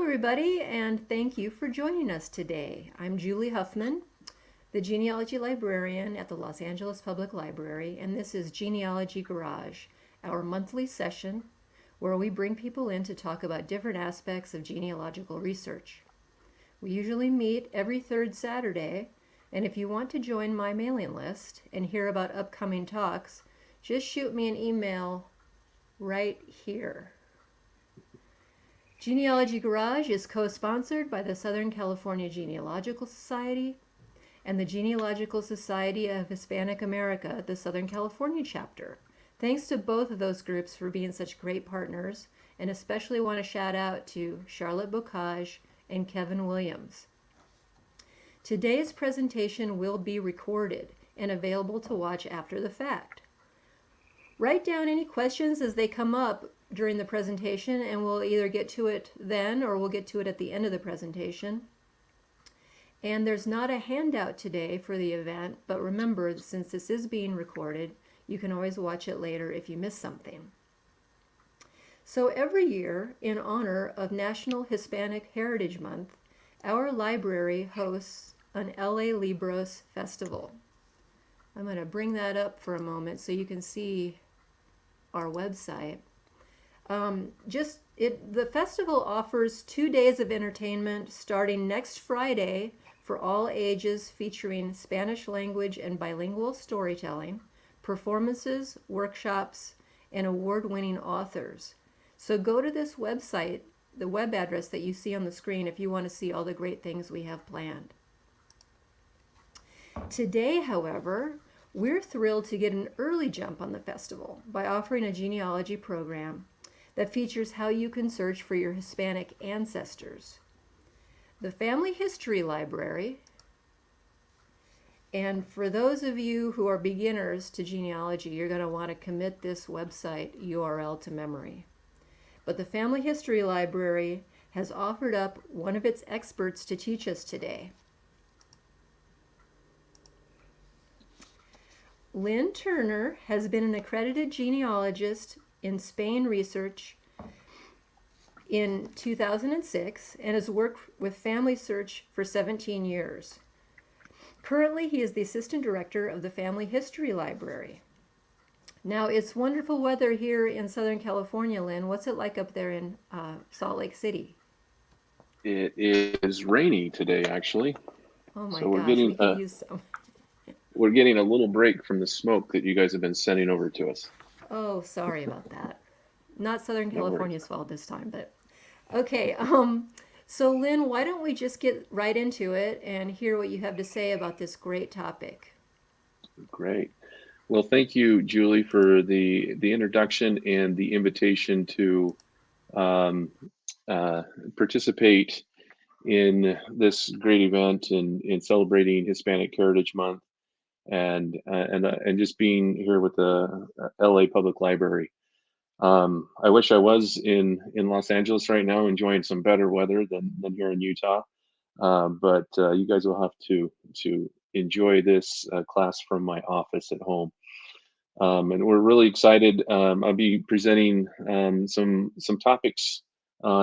everybody, and thank you for joining us today. I'm Julie Huffman, the genealogy librarian at the Los Angeles Public Library, and this is Genealogy Garage, our monthly session where we bring people in to talk about different aspects of genealogical research. We usually meet every third Saturday, and if you want to join my mailing list and hear about upcoming talks, just shoot me an email right here. Genealogy Garage is co-sponsored by the Southern California Genealogical Society and the Genealogical Society of Hispanic America, the Southern California chapter. Thanks to both of those groups for being such great partners, and especially want to shout out to Charlotte Bocage and Kevin Williams. Today's presentation will be recorded and available to watch after the fact. Write down any questions as they come up during the presentation, and we'll either get to it then or we'll get to it at the end of the presentation. And there's not a handout today for the event, but remember, since this is being recorded, you can always watch it later if you miss something. So every year, in honor of National Hispanic Heritage Month, our library hosts an LA Libros Festival. I'm going to bring that up for a moment so you can see our website. The festival offers 2 days of entertainment starting next Friday for all ages, featuring Spanish language and bilingual storytelling, performances, workshops, and award-winning authors. So go to this website, the web address that you see on the screen, if you want to see all the great things we have planned. Today, however, we're thrilled to get an early jump on the festival by offering a genealogy program that features how you can search for your Hispanic ancestors. The Family History Library, and for those of you who are beginners to genealogy, you're going to want to commit this website URL to memory. But the Family History Library has offered up one of its experts to teach us today. Lynn Turner has been an accredited genealogist in Spain research in 2006 and has worked with FamilySearch for 17 years. Currently, he is the assistant director of the Family History Library. Now, it's wonderful weather here in Southern California, Lynn. What's it like up there in Salt Lake City? It is rainy today, actually. Oh my So gosh, we could use some. We're getting a little break from the smoke that you guys have been sending over to us. Oh, sorry about that. Not Southern No worries. California's fault this time, but okay. So Lynn, why don't we just get right into it and hear what you have to say about this great topic? Great. Well, thank you, Julie, for the introduction and the invitation to participate in this great event in celebrating Hispanic Heritage Month, and just being here with the LA Public Library. I wish I was in Los Angeles right now, enjoying some better weather than here in Utah. But you guys will have to enjoy this class from my office at home. And we're really excited. I'll be presenting some topics,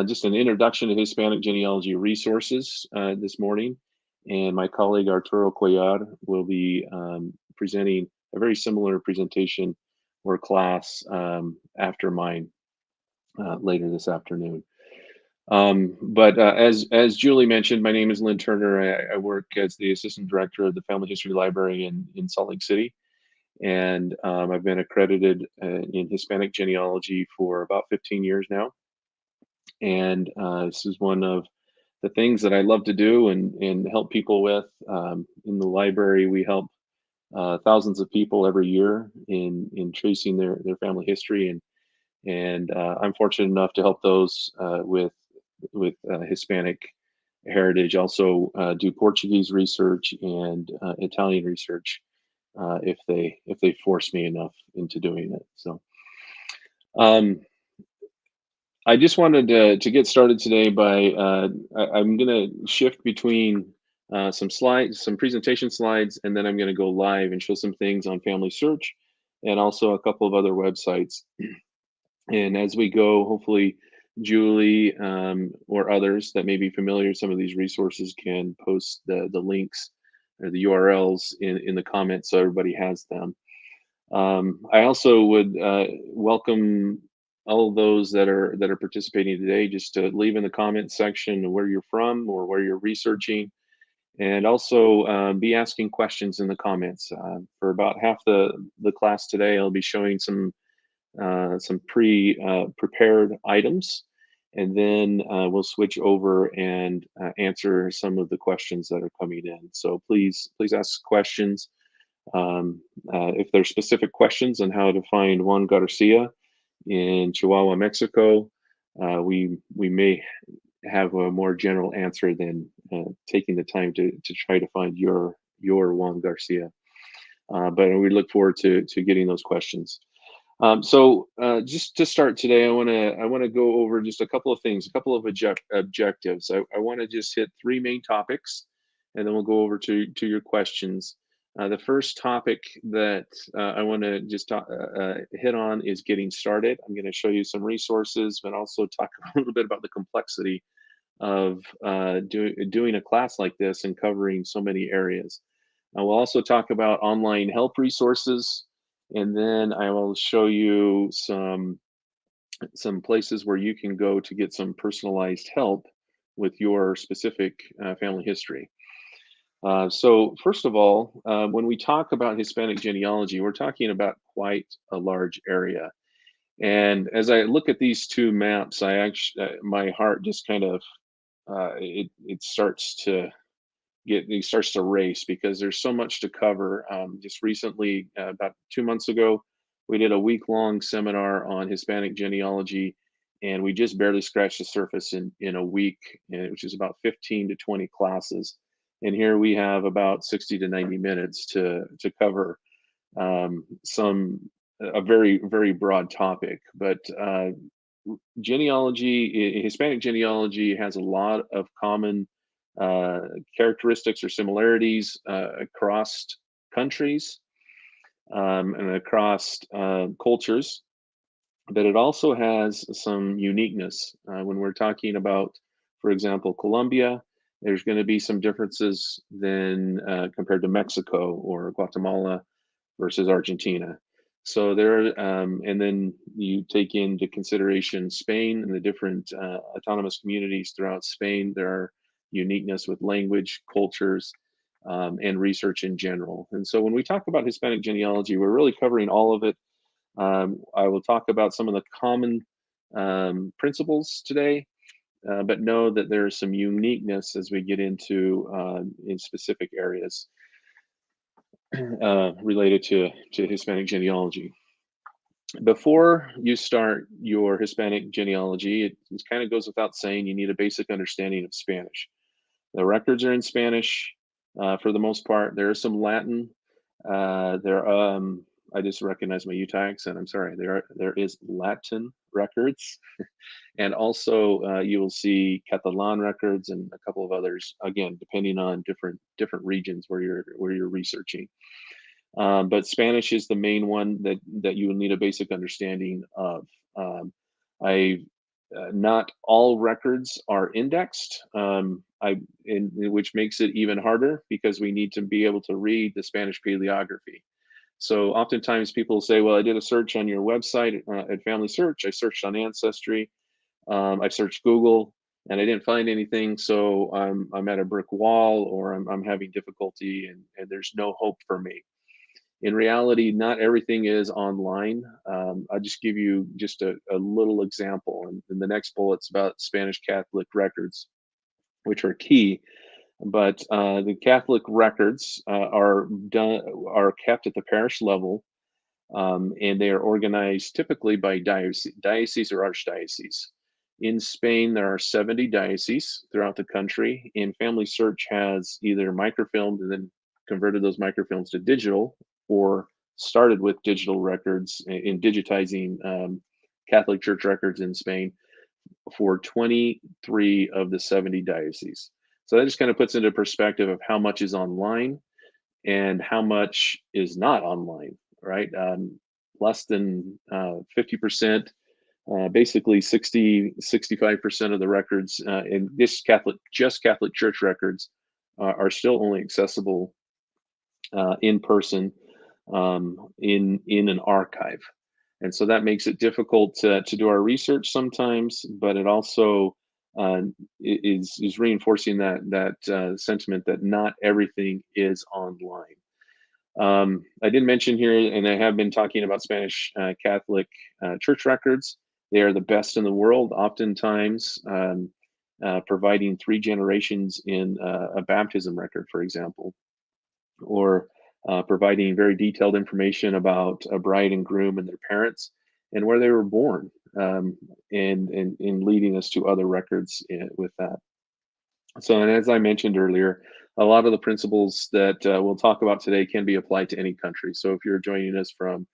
just an introduction to Hispanic genealogy resources this morning. And my colleague Arturo Cuellar will be presenting a very similar presentation or class after mine later this afternoon. But as Julie mentioned, my name is Lynn Turner. I work as the assistant director of the Family History Library in Salt Lake City. And I've been accredited in Hispanic genealogy for about 15 years now. And this is one of the things that I love to do and help people with. In the library, we help thousands of people every year in tracing their family history, and I'm fortunate enough to help those with Hispanic heritage. Also do Portuguese research and Italian research if they force me enough into doing it. So I just wanted to get started today by I'm going to shift between some slides, some presentation slides, and then I'm going to go live and show some things on FamilySearch and also a couple of other websites. And as we go, hopefully Julie, or others that may be familiar with some of these resources can post the links or the URLs in the comments so everybody has them. I also would welcome all of those that are participating today just to leave in the comments section where you're from or where you're researching, and also be asking questions in the comments. For about half the class today, I'll be showing some prepared items, and then we'll switch over and answer some of the questions that are coming in. So please ask questions. If there's specific questions on how to find Juan Garcia in Chihuahua, Mexico, we may have a more general answer than taking the time to try to find your Juan Garcia. But we look forward to getting those questions. Just to start today, I want to go over just a couple of things, a couple of objectives. I want to just hit three main topics, and then we'll go over to your questions. The first topic that I want to just hit on is getting started. I'm going to show you some resources, but also talk a little bit about the complexity of doing a class like this and covering so many areas. We'll also talk about online help resources, and then I will show you some places where you can go to get some personalized help with your specific family history. So first of all, when we talk about Hispanic genealogy, we're talking about quite a large area. And as I look at these two maps, I actually my heart just kind of it starts to race because there's so much to cover. Just recently, about 2 months ago, we did a week-long seminar on Hispanic genealogy, and we just barely scratched the surface in a week, which is about 15 to 20 classes. And here we have about 60 to 90 minutes to cover a very broad topic. But Hispanic genealogy has a lot of common characteristics or similarities across countries and across cultures, but it also has some uniqueness. When we're talking about, for example, Colombia, there's going to be some differences than compared to Mexico or Guatemala versus Argentina. So and then you take into consideration Spain and the different autonomous communities throughout Spain. There are uniqueness with language, cultures, and research in general. And so when we talk about Hispanic genealogy, we're really covering all of it. I will talk about some of the common principles today, but know that there's some uniqueness as we get into in specific areas related to Hispanic genealogy. Before you start your Hispanic genealogy, it kind of goes without saying you need a basic understanding of Spanish. The records are in Spanish for the most part. There is some Latin. I just recognize my Utah accent. I'm sorry. There is Latin records, and also you will see Catalan records and a couple of others. Again, depending on different regions where you're researching. But Spanish is the main one that you will need a basic understanding of. Not all records are indexed, which makes it even harder because we need to be able to read the Spanish paleography. So oftentimes people say, well, I did a search on your website at FamilySearch. I searched on Ancestry. I searched Google and I didn't find anything. So I'm at a brick wall, or I'm having difficulty and there's no hope for me. In reality, not everything is online. I'll just give you just a little example. And the next bullet's about Spanish Catholic records, which are key. But the Catholic records are kept at the parish level, and they are organized typically by diocese or archdiocese. In Spain, there are 70 dioceses throughout the country, and FamilySearch has either microfilmed and then converted those microfilms to digital, or started with digital records in digitizing Catholic Church records in Spain for 23 of the 70 dioceses. So that just kind of puts into perspective of how much is online and how much is not online, right? Less than 50% Basically 65% of the records in this just Catholic Church records are still only accessible in person in an archive. And so that makes it difficult to do our research sometimes, but it also is reinforcing that sentiment that not everything is online. I did mention here, and I have been talking about Spanish Catholic church records. They are the best in the world, oftentimes providing 3 generations in a baptism record, for example, or providing very detailed information about a bride and groom and their parents and where they were born, and leading us to other records with that. So, and as I mentioned earlier, a lot of the principles that we'll talk about today can be applied to any country. So, if you're joining us um,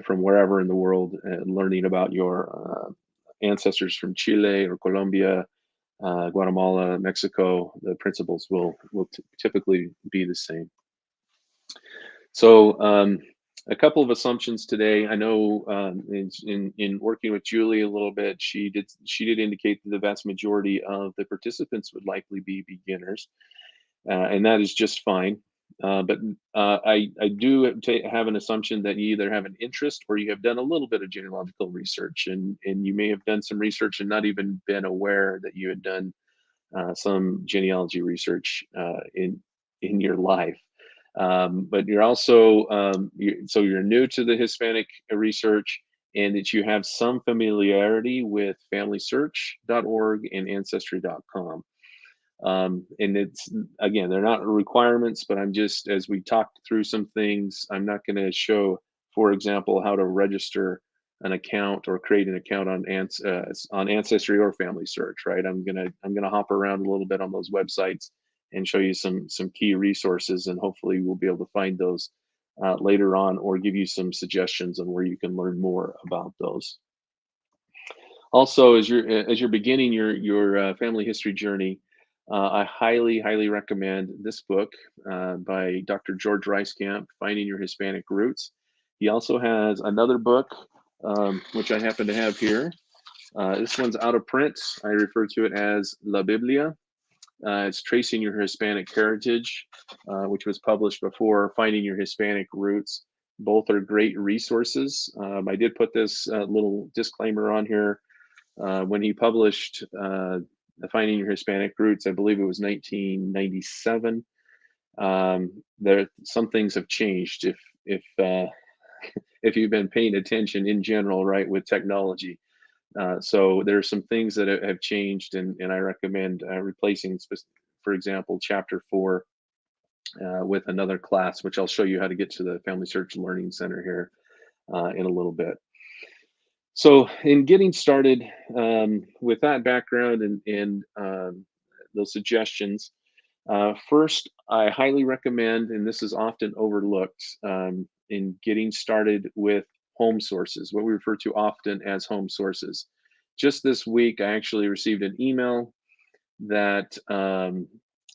from wherever in the world and learning about your ancestors from Chile or Colombia, Guatemala, Mexico, the principles will typically be the same. So, a couple of assumptions today. I know in working with Julie a little bit, she did indicate that the vast majority of the participants would likely be beginners, and that is just fine. But I do have an assumption that you either have an interest or you have done a little bit of genealogical research, and you may have done some research and not even been aware that you had done some genealogy research in your life. But you're also so you're new to the Hispanic research, and that you have some familiarity with FamilySearch.org and Ancestry.com. And it's, again, they're not requirements, but I'm just, as we talked through some things, I'm not going to show, for example, how to register an account or create an account on Ancestry or FamilySearch, right? I'm gonna hop around a little bit on those websites and show you some key resources, and hopefully we'll be able to find those later on, or give you some suggestions on where you can learn more about those. Also, as you're beginning your family history journey, I highly recommend this book by Dr. George Reiskamp, Finding Your Hispanic Roots. He also has another book, which I happen to have here. This one's out of print. I refer to it as La Biblia. It's Tracing Your Hispanic Heritage, which was published before Finding Your Hispanic Roots. Both are great resources. I did put this little disclaimer on here. When he published Finding Your Hispanic Roots, I believe it was 1997. There, some things have changed if if you've been paying attention in general, right, with technology. So there are some things that have changed, and I recommend replacing, for example, Chapter 4 with another class, which I'll show you how to get to the Family Search Learning Center here in a little bit. So, in getting started with that background and those suggestions, first, I highly recommend, and this is often overlooked, in getting started with home sources, what we refer to often as home sources. Just this week, I actually received an email that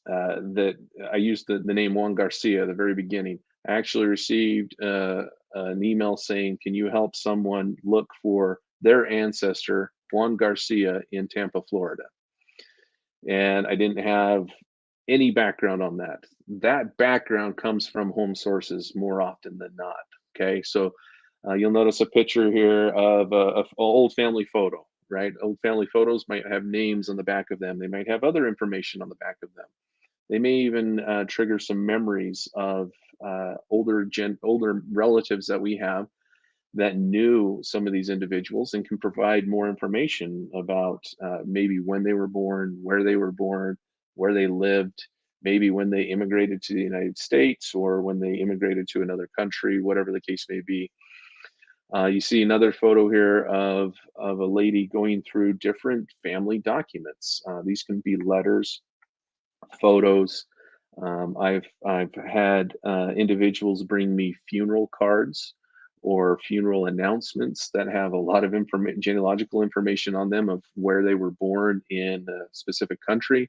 that I used the name Juan Garcia at the very beginning. I actually received an email saying, "Can you help someone look for their ancestor, Juan Garcia, in Tampa, Florida?" And I didn't have any background on that. That background comes from home sources more often than not. Okay, so you'll notice a picture here of a old family photo, right? Old family photos might have names on the back of them. They might have other information on the back of them. They may even trigger some memories of older relatives that we have that knew some of these individuals and can provide more information about maybe when they were born, where they lived, maybe when they immigrated to the United States or when they immigrated to another country, whatever the case may be. You see another photo here of a lady going through different family documents. These can be letters, photos. I've had individuals bring me funeral cards or funeral announcements that have a lot of genealogical information on them of where they were born in a specific country.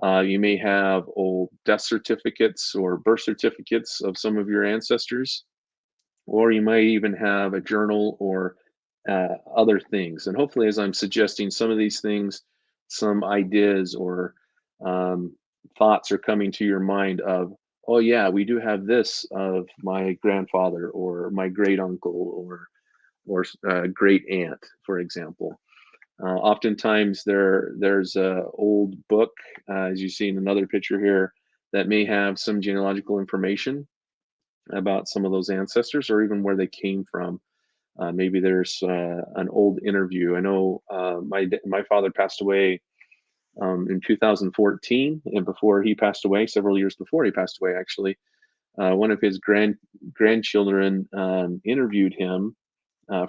You may have old death certificates or birth certificates of some of your ancestors, or you might even have a journal or other things. And hopefully, as I'm suggesting some of these things, some ideas or um, thoughts are coming to your mind of, oh yeah, we do have this of my grandfather or my great uncle or great aunt, for example. Oftentimes there's a old book, as you see in another picture here, that may have some genealogical information about some of those ancestors or even where they came from. Maybe there's an old interview. I know my father passed away in 2014, and before he passed away, several years before he passed away, actually, one of his grandchildren interviewed him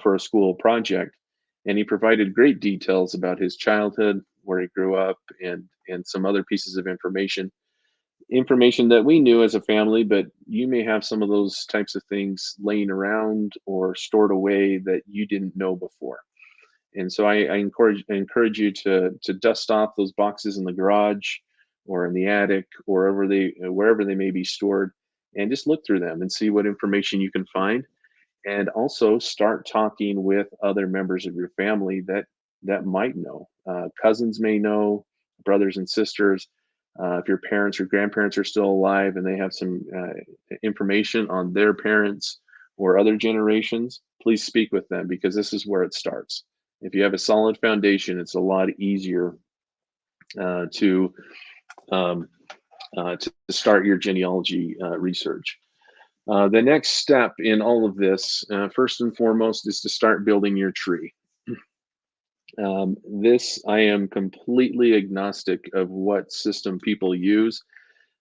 for a school project, and he provided great details about his childhood, where he grew up, and some other pieces of information that we knew as a family, but you may have some of those types of things laying around or stored away that you didn't know before. And so I encourage you to dust off those boxes in the garage or in the attic or wherever they may be stored, and just look through them and see what information you can find, and also start talking with other members of your family that might know. Cousins may know, brothers and sisters. If your parents or grandparents are still alive and they have some information on their parents or other generations, please speak with them, because this is where it starts. If you have a solid foundation, it's a lot easier uh, to, um, to start your genealogy research. The next step in all of this, first and foremost, is to start building your tree. This, I am completely agnostic of what system people use.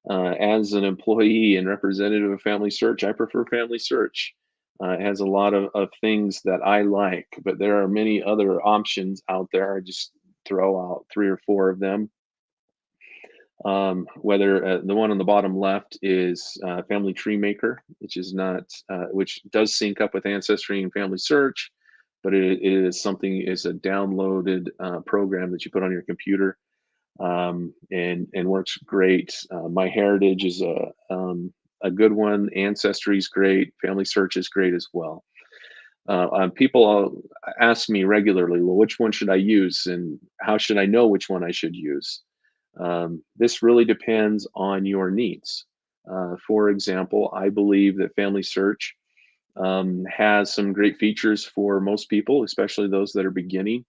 As an employee and representative of FamilySearch, I prefer FamilySearch. It has a lot of things that I like, but there are many other options out there. I just throw out three or four of them. Whether the one on the bottom left is Family Tree Maker, which is not, which does sync up with Ancestry and FamilySearch, but it is something, is a downloaded program that you put on your computer, and works great. MyHeritage is a good one. Ancestry is great. FamilySearch is great as well. People ask me regularly, well, which one should I use, and how should I know which one I should use? This really depends on your needs. For example, I believe that FamilySearch has some great features for most people, especially those that are beginning,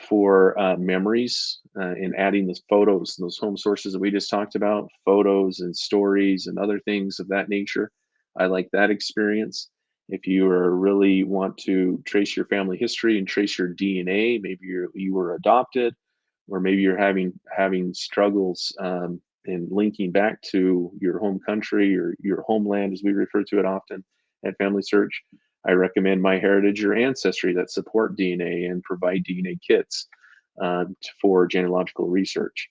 for memories and adding those photos, those home sources that we just talked about, photos and stories and other things of that nature. I like that experience. If you are really want to trace your family history and trace your DNA, maybe you were adopted, or maybe you're having struggles in linking back to your home country or your homeland, as we refer to it often at FamilySearch, I recommend MyHeritage or Ancestry that support DNA and provide DNA kits for genealogical research.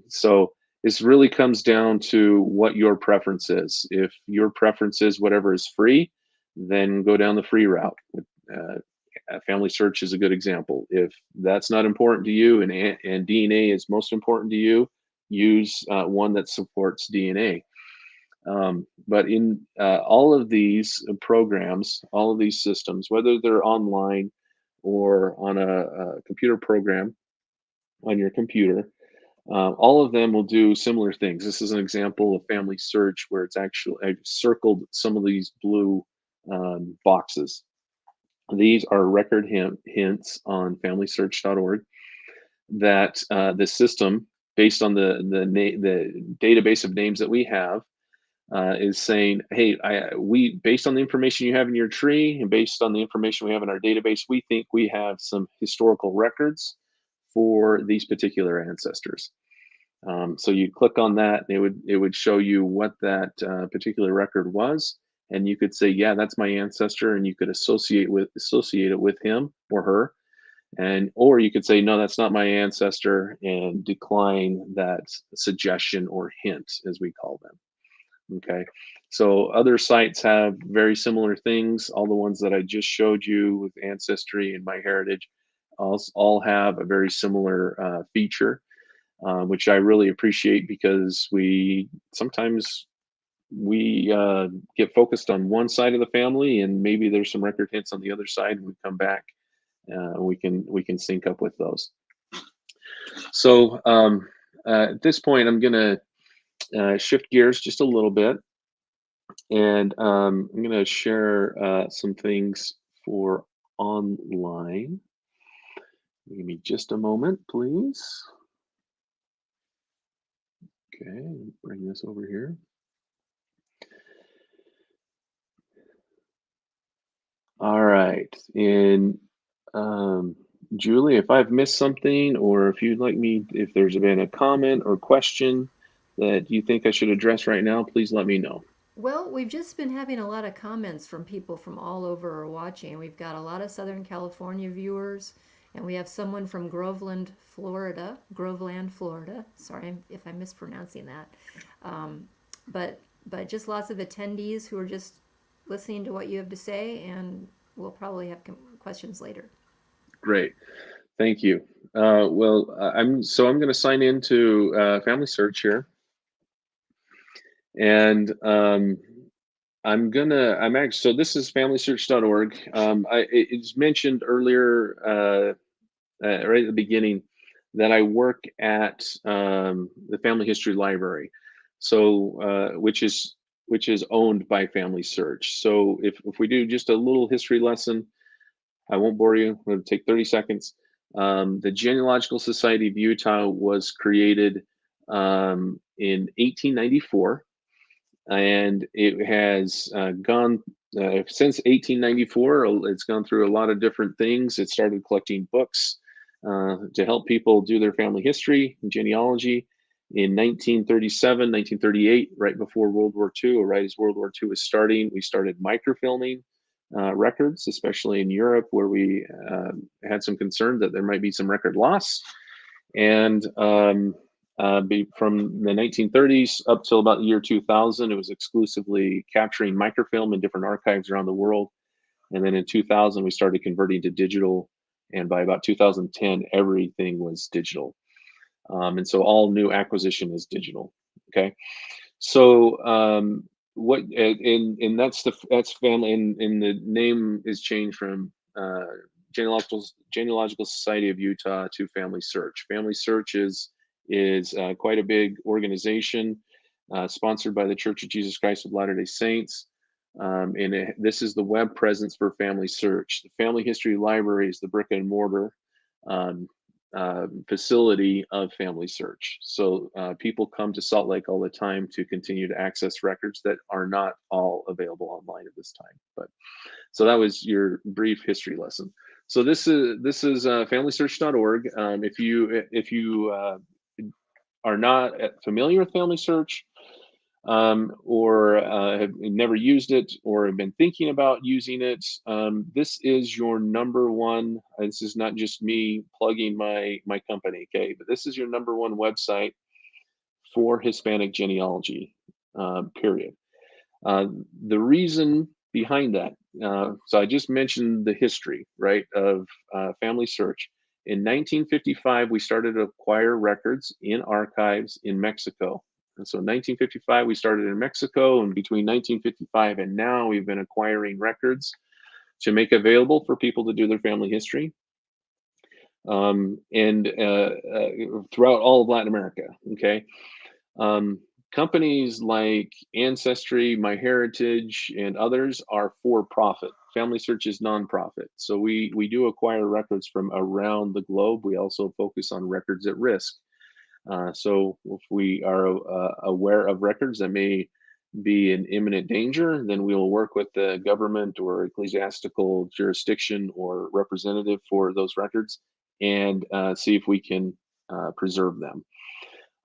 So this really comes down to what your preference is. If your preference is whatever is free, then go down the free route. Uh, FamilySearch is a good example. If that's not important to you and DNA is most important to you, use one that supports DNA. But in all of these programs, all of these systems, whether they're online or on a computer program on your computer, all of them will do similar things. This is an example of FamilySearch where it's actually, I've circled some of these blue boxes. These are record hints on FamilySearch.org that the system, based on the database of names that we have, is saying, hey, we, based on the information you have in your tree and based on the information we have in our database, we think we have some historical records for these particular ancestors. So you click on that, it would show you what that particular record was, and you could say, yeah, that's my ancestor, and you could associate it with him or her, and or you could say, no, that's not my ancestor, and decline that suggestion or hint, as we call them. Okay. So other sites have very similar things. All the ones that I just showed you with Ancestry and MyHeritage all have a very similar feature, which I really appreciate, because we sometimes we get focused on one side of the family, and maybe there's some record hints on the other side, and we come back, we can sync up with those. So at this point, I'm going to shift gears just a little bit, and I'm going to share some things for online. Give me just a moment, please. Okay, bring this over here. All right, and Julie, if I've missed something, or if you'd like me, if there's been a comment or question that you think I should address right now, please let me know. Well, we've just been having a lot of comments from people from all over watching. We've got a lot of Southern California viewers, and we have someone from Groveland, Florida. Sorry if I'm mispronouncing that. Um, but just lots of attendees who are just listening to what you have to say, and we'll probably have questions later. Great, thank you. Well, I'm going to sign into FamilySearch here, and I'm actually, so this is FamilySearch.org. It's mentioned earlier, right at the beginning, that I work at the Family History Library, so which is owned by FamilySearch. So if we do just a little history lesson, I won't bore you. It'll take 30 seconds. The Genealogical Society of Utah was created in 1894, and it has gone since 1894. It's gone through a lot of different things. It started collecting books to help people do their family history and genealogy in 1937, 1938, right before World War II, or right as World War II was starting. We started microfilming records, especially in Europe, where we had some concern that there might be some record loss. And from the 1930s up till about the year 2000, it was exclusively capturing microfilm in different archives around the world. And then in 2000, we started converting to digital. And by about 2010, everything was digital. And so all new acquisition is digital. Okay. So what and that's family, and the name is changed from Genealogical Society of Utah to FamilySearch. FamilySearch is quite a big organization, sponsored by the Church of Jesus Christ of Latter-day Saints. And this is the web presence for FamilySearch. The Family History Library is the brick and mortar facility of FamilySearch. So people come to Salt Lake all the time to continue to access records that are not all available online at this time. But so that was your brief history lesson. So this is FamilySearch.org. If you are not familiar with FamilySearch, or have never used it, or have been thinking about using it, this is your number one. This is not just me plugging my company, okay? But this is your number one website for Hispanic genealogy, period. The reason behind that, so I just mentioned the history, right, of FamilySearch. In 1955, we started to acquire records in archives in Mexico. And so in 1955, we started in Mexico, and between 1955 and now, we've been acquiring records to make available for people to do their family history, and throughout all of Latin America, okay? Companies like Ancestry, MyHeritage, and others are for profit. FamilySearch is nonprofit. So we do acquire records from around the globe. We also focus on records at risk. So if we are aware of records that may be in imminent danger, then we will work with the government or ecclesiastical jurisdiction or representative for those records, and see if we can preserve them.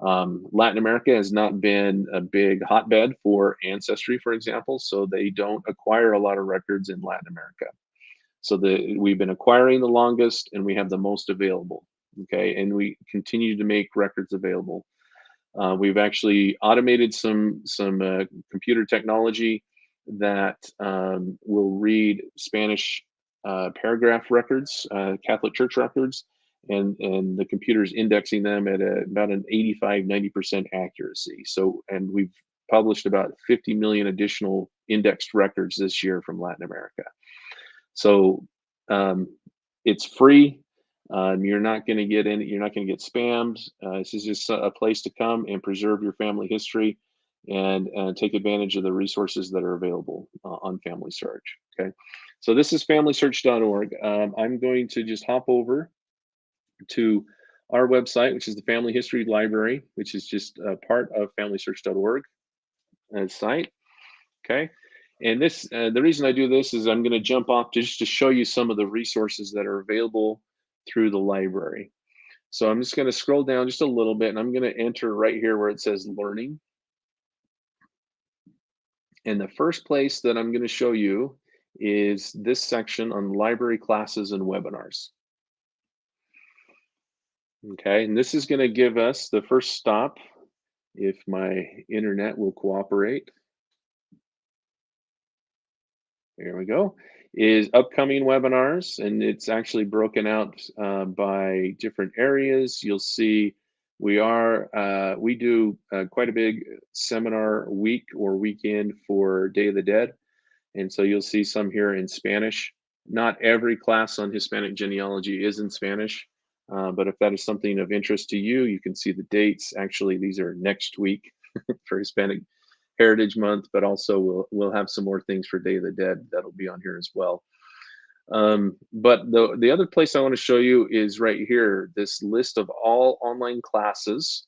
Latin America has not been a big hotbed for Ancestry, for example, so they don't acquire a lot of records in Latin America. So we've been acquiring the longest, and we have the most available. Okay, and we continue to make records available. We've actually automated some computer technology that will read Spanish paragraph records, Catholic Church records, and the computer's indexing them at about an 85-90% accuracy. So, and we've published about 50 million additional indexed records this year from Latin America. So um, it's free. You're not going to get any. You're not going to get spammed. This is just a place to come and preserve your family history, and take advantage of the resources that are available on FamilySearch. Okay, so this is FamilySearch.org. I'm going to just hop over to our website, which is the Family History Library, which is just a part of FamilySearch.org site. Okay. And this, the reason I do this is I'm going to jump off just to show you some of the resources that are available through the library. So I'm just going to scroll down just a little bit, and I'm going to enter right here where it says learning. And the first place that I'm going to show you is this section on library classes and webinars. Okay, and this is going to give us the first stop, if my internet will cooperate. There we go. Is upcoming webinars, and it's actually broken out by different areas. You'll see we do quite a big seminar week or weekend for Day of the Dead, and so you'll see some here in Spanish. Not every class on Hispanic genealogy is in Spanish, but if that is something of interest to you, you can see the dates. Actually, these are next week for Hispanic Heritage Month, but also we'll have some more things for Day of the Dead that'll be on here as well. But the other place I want to show you is right here, this list of all online classes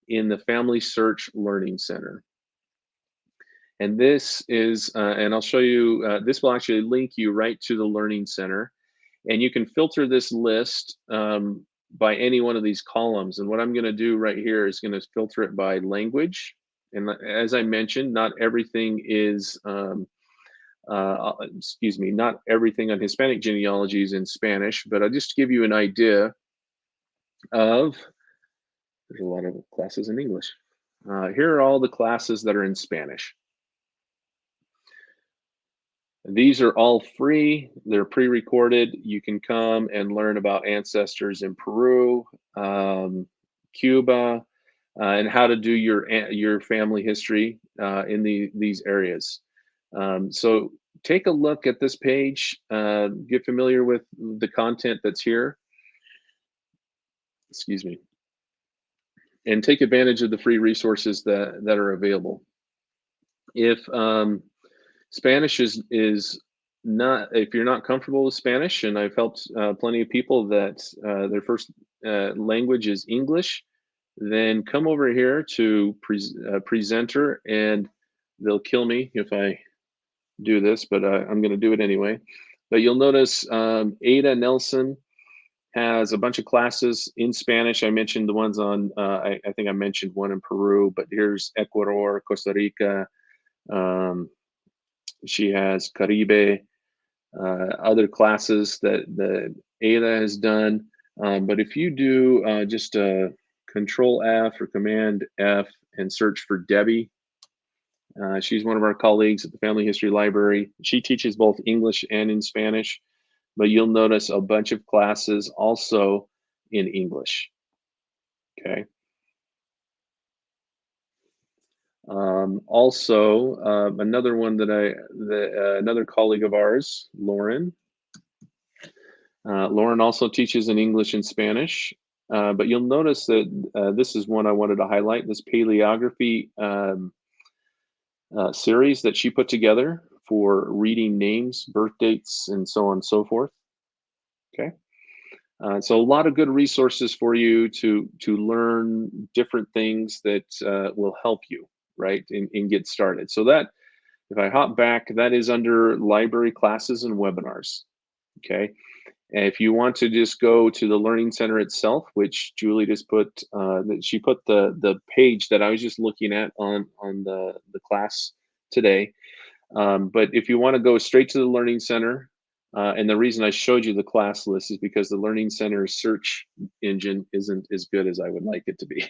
in the FamilySearch Learning Center. And this is, and I'll show you, this will actually link you right to the Learning Center. And you can filter this list by any one of these columns. And what I'm going to do right here is going to filter it by language. And as I mentioned, not everything is, not everything on Hispanic genealogy is in Spanish, but I'll just give you an idea of, there's a lot of classes in English. Here are all the classes that are in Spanish. These are all free. They're pre-recorded. You can come and learn about ancestors in Peru, Cuba, and how to do your family history in these areas. So take a look at this page. Get familiar with the content that's here. Excuse me. And take advantage of the free resources that are available. If Spanish is not, if you're not comfortable with Spanish, and I've helped plenty of people that their first language is English, then come over here to presenter, and they'll kill me if I do this, but I'm going to do it anyway. But you'll notice Ada Nelson has a bunch of classes in Spanish. I mentioned the ones on, I think I mentioned one in Peru, but here's Ecuador, Costa Rica. She has Caribe, other classes that Ada has done. But if you do just Control F or Command F and search for Debbie, she's one of our colleagues at the Family History Library. She teaches both English and in Spanish, but you'll notice a bunch of classes also in English. Okay. Also, another one that another colleague of ours, Lauren. Lauren also teaches in English and Spanish, but you'll notice that this is one I wanted to highlight, this paleography series that she put together for reading names, birth dates, and so on and so forth. Okay. So a lot of good resources for you to learn different things that will help you, right, and get started. So that, if I hop back, that is under library classes and webinars. Okay. And if you want to just go to the Learning Center itself, which Julie just put, she put the page that I was just looking at on the class today. But if you want to go straight to the Learning Center, and the reason I showed you the class list is because the Learning Center search engine isn't as good as I would like it to be.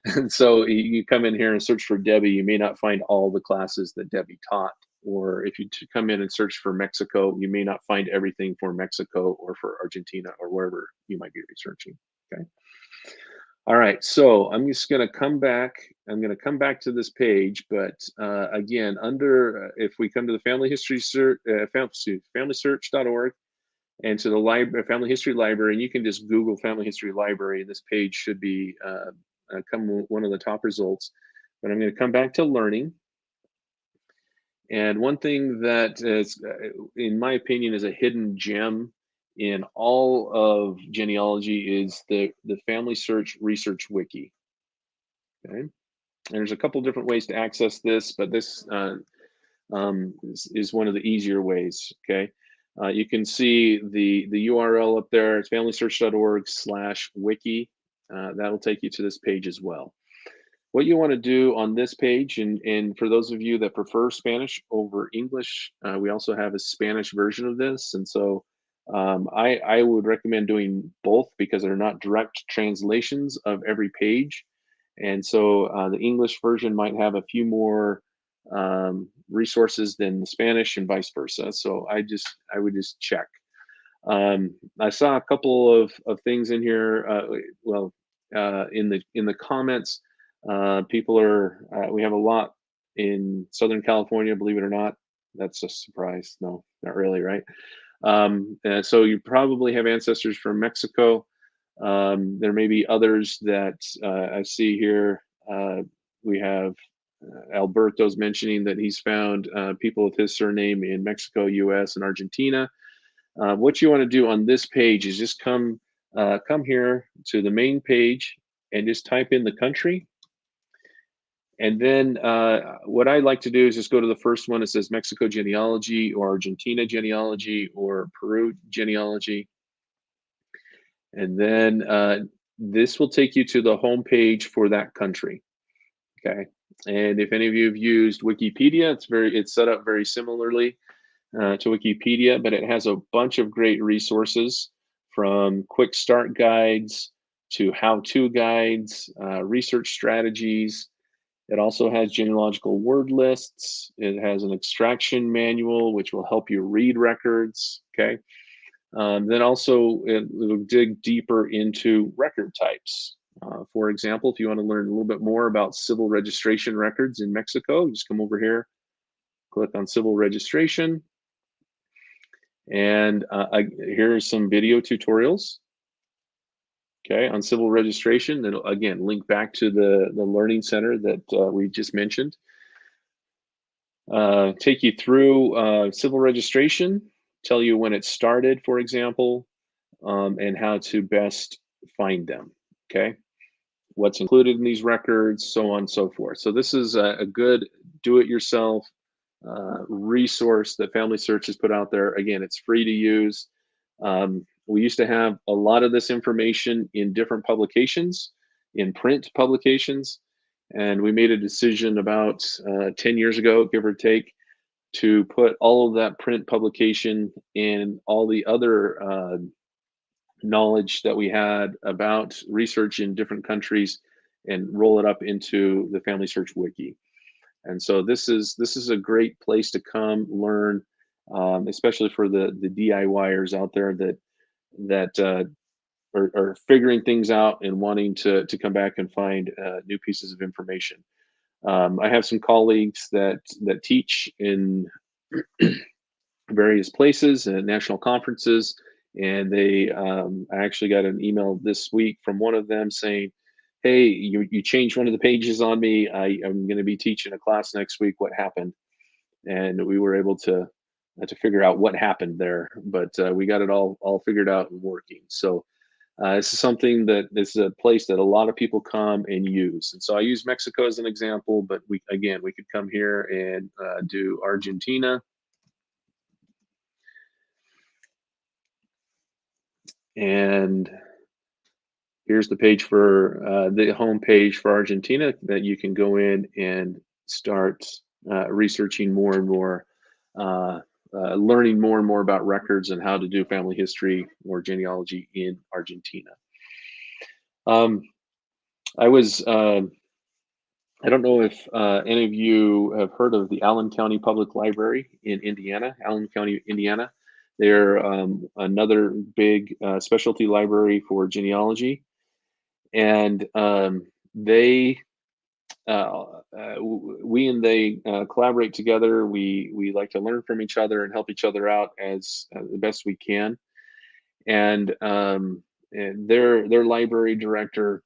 And so you come in here and search for Debbie, you may not find all the classes that Debbie taught. Or if you come in and search for Mexico, you may not find everything for Mexico or for Argentina or wherever you might be researching. Okay. All right, so I'm just going to come back. I'm going to come back to this page, but again, under if we come to the Family History Search, FamilySearch.org, and to the library, Family History Library, and you can just Google Family History Library. This page should be come one of the top results. But I'm going to come back to learning. And one thing that is, in my opinion, is a hidden gem in all of genealogy is the FamilySearch Research Wiki. Okay, and there's a couple different ways to access this, but this is one of the easier ways. Okay, you can see the URL up there. It's FamilySearch.org/wiki. That'll take you to this page as well. What you want to do on this page, and for those of you that prefer Spanish over English, we also have a Spanish version of this. And so I would recommend doing both because they're not direct translations of every page. And so the English version might have a few more resources than the Spanish and vice versa. So I would just check. I saw a couple of things in here. In the comments, people are we have a lot in Southern California, believe it or not. That's a surprise. No, not really, right? So you probably have ancestors from Mexico. There may be others that I see here. We have Alberto's mentioning that he's found people with his surname in Mexico, US, and Argentina. What you want to do on this page is just come here to the main page and just type in the country. And then what I like to do is just go to the first one. It says Mexico genealogy or Argentina genealogy or Peru genealogy. And then this will take you to the home page for that country. Okay. And if any of you have used Wikipedia, it's set up very similarly to Wikipedia, but it has a bunch of great resources from quick start guides to how-to guides, research strategies. It also has genealogical word lists. It has an extraction manual, which will help you read records. Okay. Then also it will dig deeper into record types. For example, if you want to learn a little bit more about civil registration records in Mexico, just come over here, click on civil registration. And here are some video tutorials, okay, on civil registration. That'll, again, link back to the Learning Center that we just mentioned. Take you through civil registration, tell you when it started, for example, and how to best find them, okay? What's included in these records, so on and so forth. So this is a good do-it-yourself resource that FamilySearch has put out there. Again, it's free to use. We used to have a lot of this information in different publications, in print publications, and we made a decision about 10 years ago, give or take, to put all of that print publication and all the other knowledge that we had about research in different countries and roll it up into the FamilySearch Wiki. And so this is a great place to come learn, especially for the DIYers out there that are figuring things out and wanting to come back and find new pieces of information. I have some colleagues that teach in various places and national conferences, and I actually got an email this week from one of them saying, hey, you changed one of the pages on me. I'm going to be teaching a class next week. What happened? And we were able to figure out what happened there, but we got it all figured out and working. So this is something this is a place that a lot of people come and use. And so I use Mexico as an example, but we could come here and do Argentina. And here's the page for the home page for Argentina that you can go in and start researching more and more, learning more and more about records and how to do family history or genealogy in Argentina. I don't know if any of you have heard of the Allen County Public Library in Indiana, Allen County, Indiana. They're another big specialty library for genealogy. and they we and they collaborate together. We like to learn from each other and help each other out as the best we can. And their library director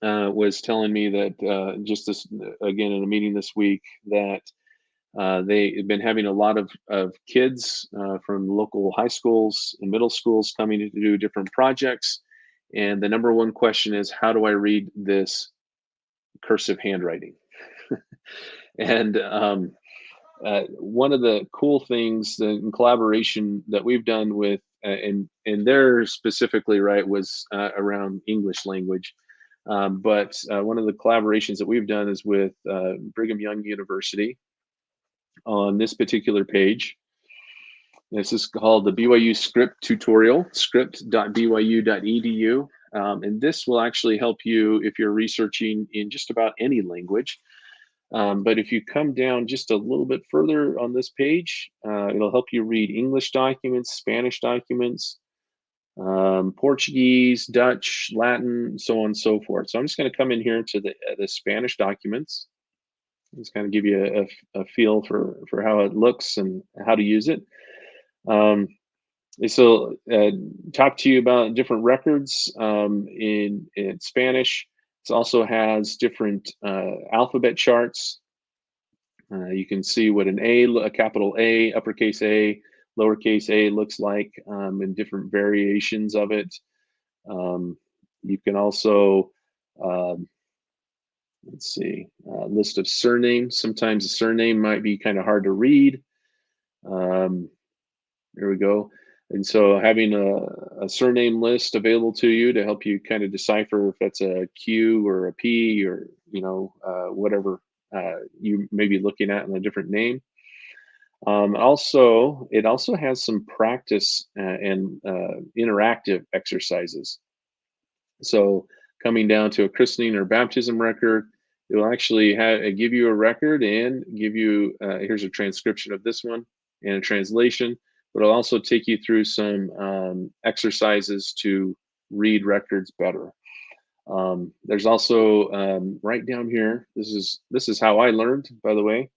was telling me that just this again in a meeting this week that they have been having a lot of kids from local high schools and middle schools coming to do different projects. And the number one question is, how do I read this cursive handwriting? And one of the cool things in collaboration that we've done with, and they're specifically right, was around English language. But one of the collaborations that we've done is with Brigham Young University on this particular page. This is called the BYU Script tutorial, script.byu.edu. And this will actually help you if you're researching in just about any language. But if you come down just a little bit further on this page, it'll help you read English documents, Spanish documents, Portuguese, Dutch, Latin, so on and so forth. So I'm just going to come in here to the Spanish documents. Just kind of give you a feel for how it looks and how to use it. This will talk to you about different records in Spanish. It also has different alphabet charts. You can see what a capital A, uppercase A, lowercase a looks like, and different variations of it. You can also, let's see, list of surnames. Sometimes a surname might be kind of hard to read. There we go. And so having a surname list available to you to help you kind of decipher if that's a Q or a P or, whatever you may be looking at in a different name. It also has some practice and interactive exercises. So coming down to a christening or baptism record, it will actually give you a record and give you, here's a transcription of this one and a translation, but it'll also take you through some exercises to read records better. There's also right down here, this is how I learned, by the way,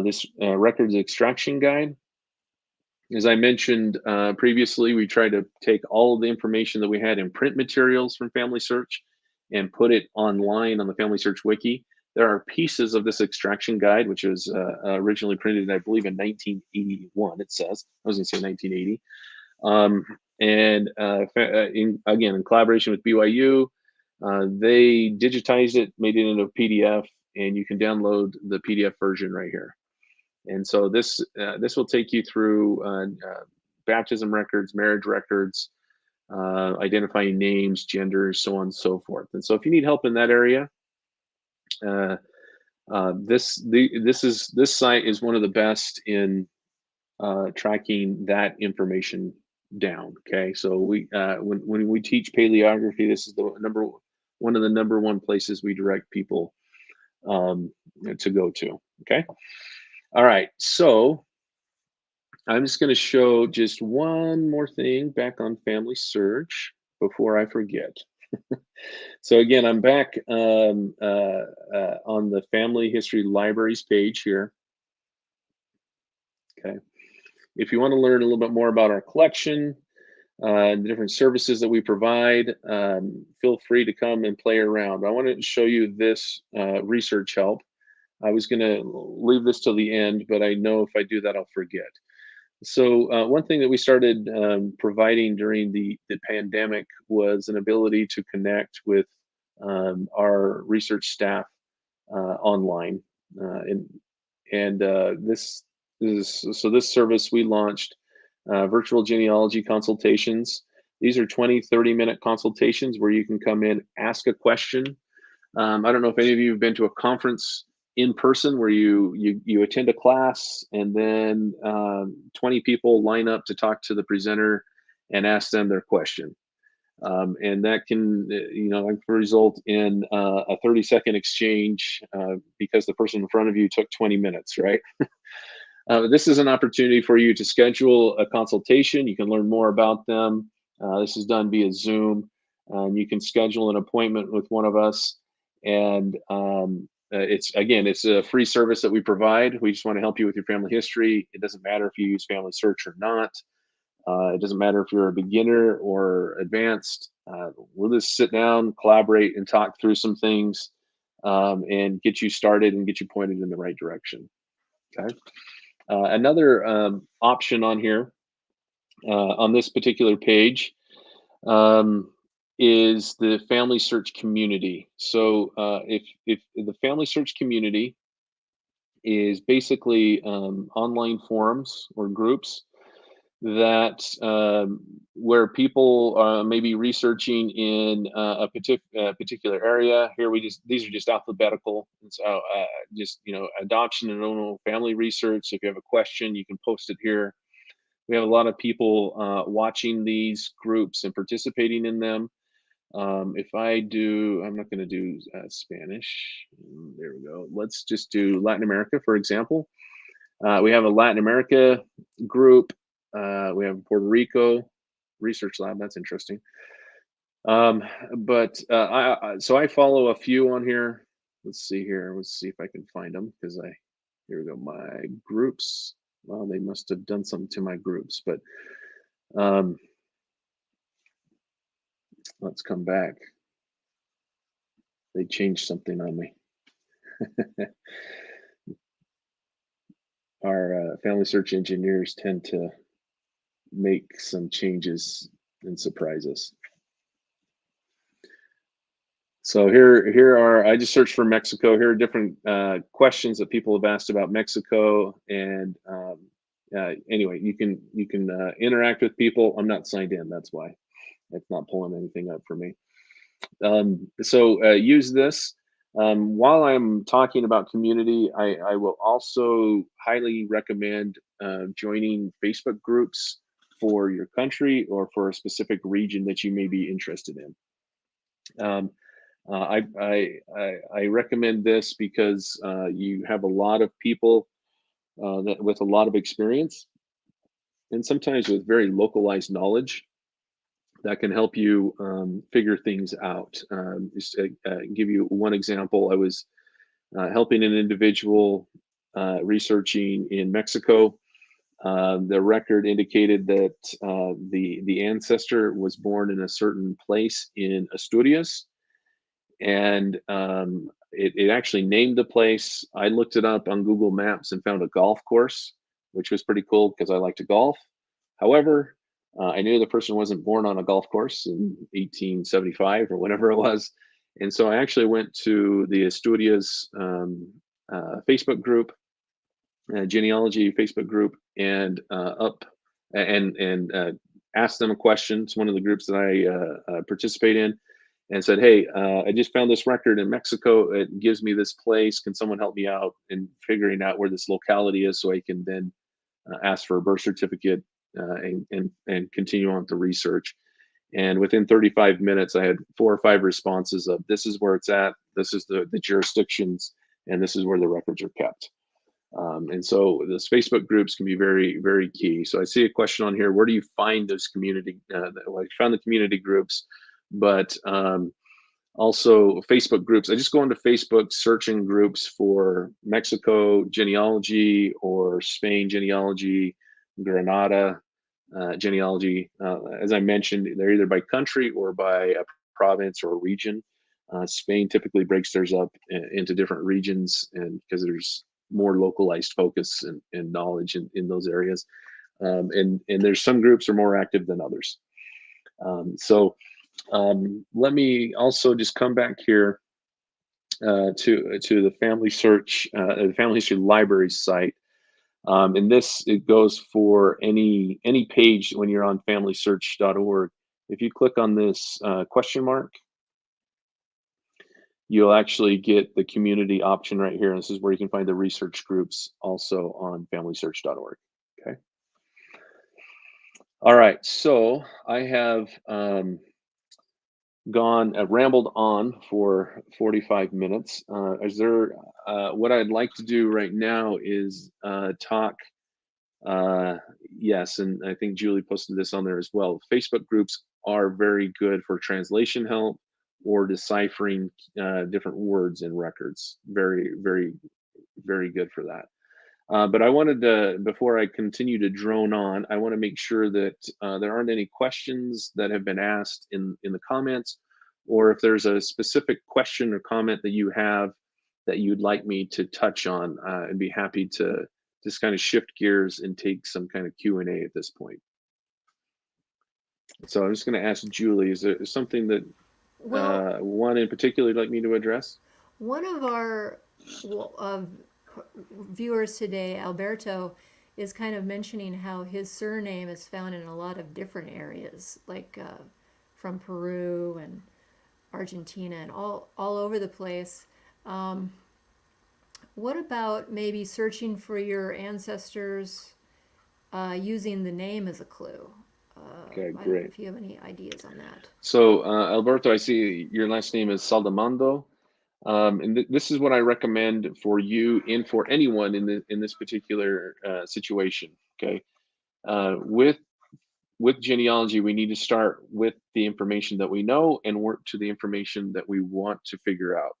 this records extraction guide. As I mentioned previously, we tried to take all of the information that we had in print materials from FamilySearch and put it online on the FamilySearch Wiki. There are pieces of this extraction guide, which was originally printed, I believe, in 1981, it says. I was going to say 1980. Again, in collaboration with BYU, they digitized it, made it into a PDF, and you can download the PDF version right here. And so this will take you through baptism records, marriage records, identifying names, genders, so on and so forth. And so if you need help in that area, this site is one of the best in tracking that information down. Okay, so when we teach paleography, this is one of the number one places we direct people to go to. Okay. All right, so I'm just going to show just one more thing back on FamilySearch before I forget. So again, I'm back on the Family History Libraries page here. Okay, if you want to learn a little bit more about our collection, the different services that we provide, feel free to come and play around. I wanted to show you this research help. I was going to leave this till the end, but I know if I do that, I'll forget. So one thing that we started providing during the pandemic was an ability to connect with our research staff online. This service we launched virtual genealogy consultations. These are 20-30-minute consultations where you can come in, ask a question. I don't know if any of you have been to a conference in person where you attend a class and then 20 people line up to talk to the presenter and ask them their question. And that can result in a 30-second exchange because the person in front of you took 20 minutes, right? This is an opportunity for you to schedule a consultation. You can learn more about them. This is done via Zoom. You can schedule an appointment with one of us, and it's a free service that we provide. We just want to help you with your family history. It doesn't matter if you use FamilySearch or not. It doesn't matter if you're a beginner or advanced. We'll just sit down, collaborate, and talk through some things, and get you started and get you pointed in the right direction. Okay. Another option on here, on this particular page, um, is the FamilySearch Community. So if the FamilySearch Community is basically online forums or groups that where people may be researching in a particular area. Here these are just alphabetical. And so just adoption and normal family research. So if you have a question, you can post it here. We have a lot of people watching these groups and participating in them. If I do, I'm not going to do Spanish. There we go. Let's just do Latin America, for example. We have a Latin America group. We have Puerto Rico Research Lab. That's interesting. But so I follow a few on here. Let's see here. Let's see if I can find them because here we go. My groups. Well, they must have done something to my groups, but let's come back. They changed something on me. Our family search engineers tend to make some changes and surprise us. So here are, I just searched for Mexico. Here are different questions that people have asked about Mexico. And anyway, you can interact with people. I'm not signed in, that's why. It's not pulling anything up for me. So use this. While I'm talking about community, I will also highly recommend joining Facebook groups for your country or for a specific region that you may be interested in. I recommend this because you have a lot of people that with a lot of experience and sometimes with very localized knowledge that can help you figure things out. Just to give you one example, I was helping an individual researching in Mexico. The record indicated that the ancestor was born in a certain place in Asturias, and it actually named the place. I looked it up on Google Maps and found a golf course, which was pretty cool because I like to golf. However, I knew the person wasn't born on a golf course in 1875 or whatever it was. And so I actually went to the Asturias Facebook group, Genealogy Facebook group, and asked them a question. It's one of the groups that I participate in, and said, "Hey, I just found this record in Mexico. It gives me this place. Can someone help me out in figuring out where this locality is so I can then ask for a birth certificate and continue on to research?" And within 35 minutes, I had 4 or 5 responses of this is where it's at, this is the jurisdictions, and this is where the records are kept. And so those Facebook groups can be very, very key. So I see a question on here, where do you find those community, well, I found the community groups, but also Facebook groups. I just go into Facebook searching groups for Mexico genealogy or Spain genealogy, Granada genealogy. As I mentioned, they're either by country or by a province or a region. Spain typically breaks theirs up into different regions, and because there's more localized focus and knowledge in those areas. And there's some groups are more active than others. Let me also just come back here to the Family Search Library site. And this, it goes for any page when you're on FamilySearch.org. If you click on this question mark, you'll actually get the community option right here. And this is where you can find the research groups also on FamilySearch.org. Okay. All right. So I have rambled on for 45 minutes. What I'd like to do right now is talk. Yes, and I think Julie posted this on there as well. Facebook groups are very good for translation help or deciphering different words in records. Very, very, very good for that. But I wanted to, before I continue to drone on, I want to make sure that there aren't any questions that have been asked in the comments, or if there's a specific question or comment that you have that you'd like me to touch on, I'd be happy to just kind of shift gears and take some kind of Q&A at this point. So I'm just going to ask Julie, is there something that Well, one in particular you'd like me to address? one of our viewers today, Alberto, is kind of mentioning how his surname is found in a lot of different areas, like from Peru and Argentina and all over the place. What about maybe searching for your ancestors using the name as a clue? Okay, I don't know great. if you have any ideas on that. So Alberto, I see your last name is Saldamando. And this is what I recommend for you and for anyone in this particular situation. Okay, with genealogy, we need to start with the information that we know and work to the information that we want to figure out.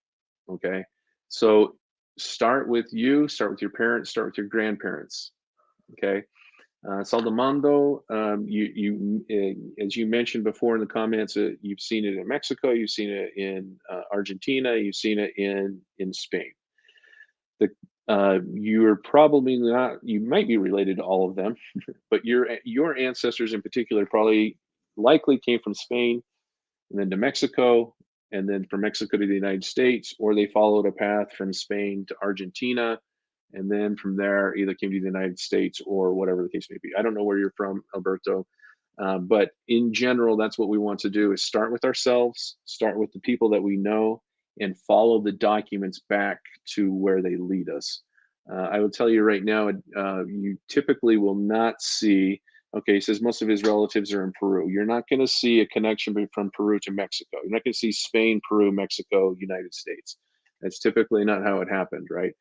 Okay, so start with you, start with your parents, start with your grandparents. Okay, Saldamando, as you mentioned before in the comments, you've seen it in Mexico, you've seen it in Argentina, you've seen it in Spain. You're probably not, you might be related to all of them, but your ancestors in particular probably likely came from Spain and then to Mexico, and then from Mexico to the United States, or they followed a path from Spain to Argentina, and then from there either came to the United States or whatever the case may be. I don't know where you're from, Alberto, but in general, that's what we want to do: is start with ourselves, start with the people that we know, and follow the documents back to where they lead us. I will tell you right now, you typically will not see. Okay, he says most of his relatives are in Peru. You're not going to see a connection from Peru to Mexico. You're not going to see Spain, Peru, Mexico, United States. That's typically not how it happened, right?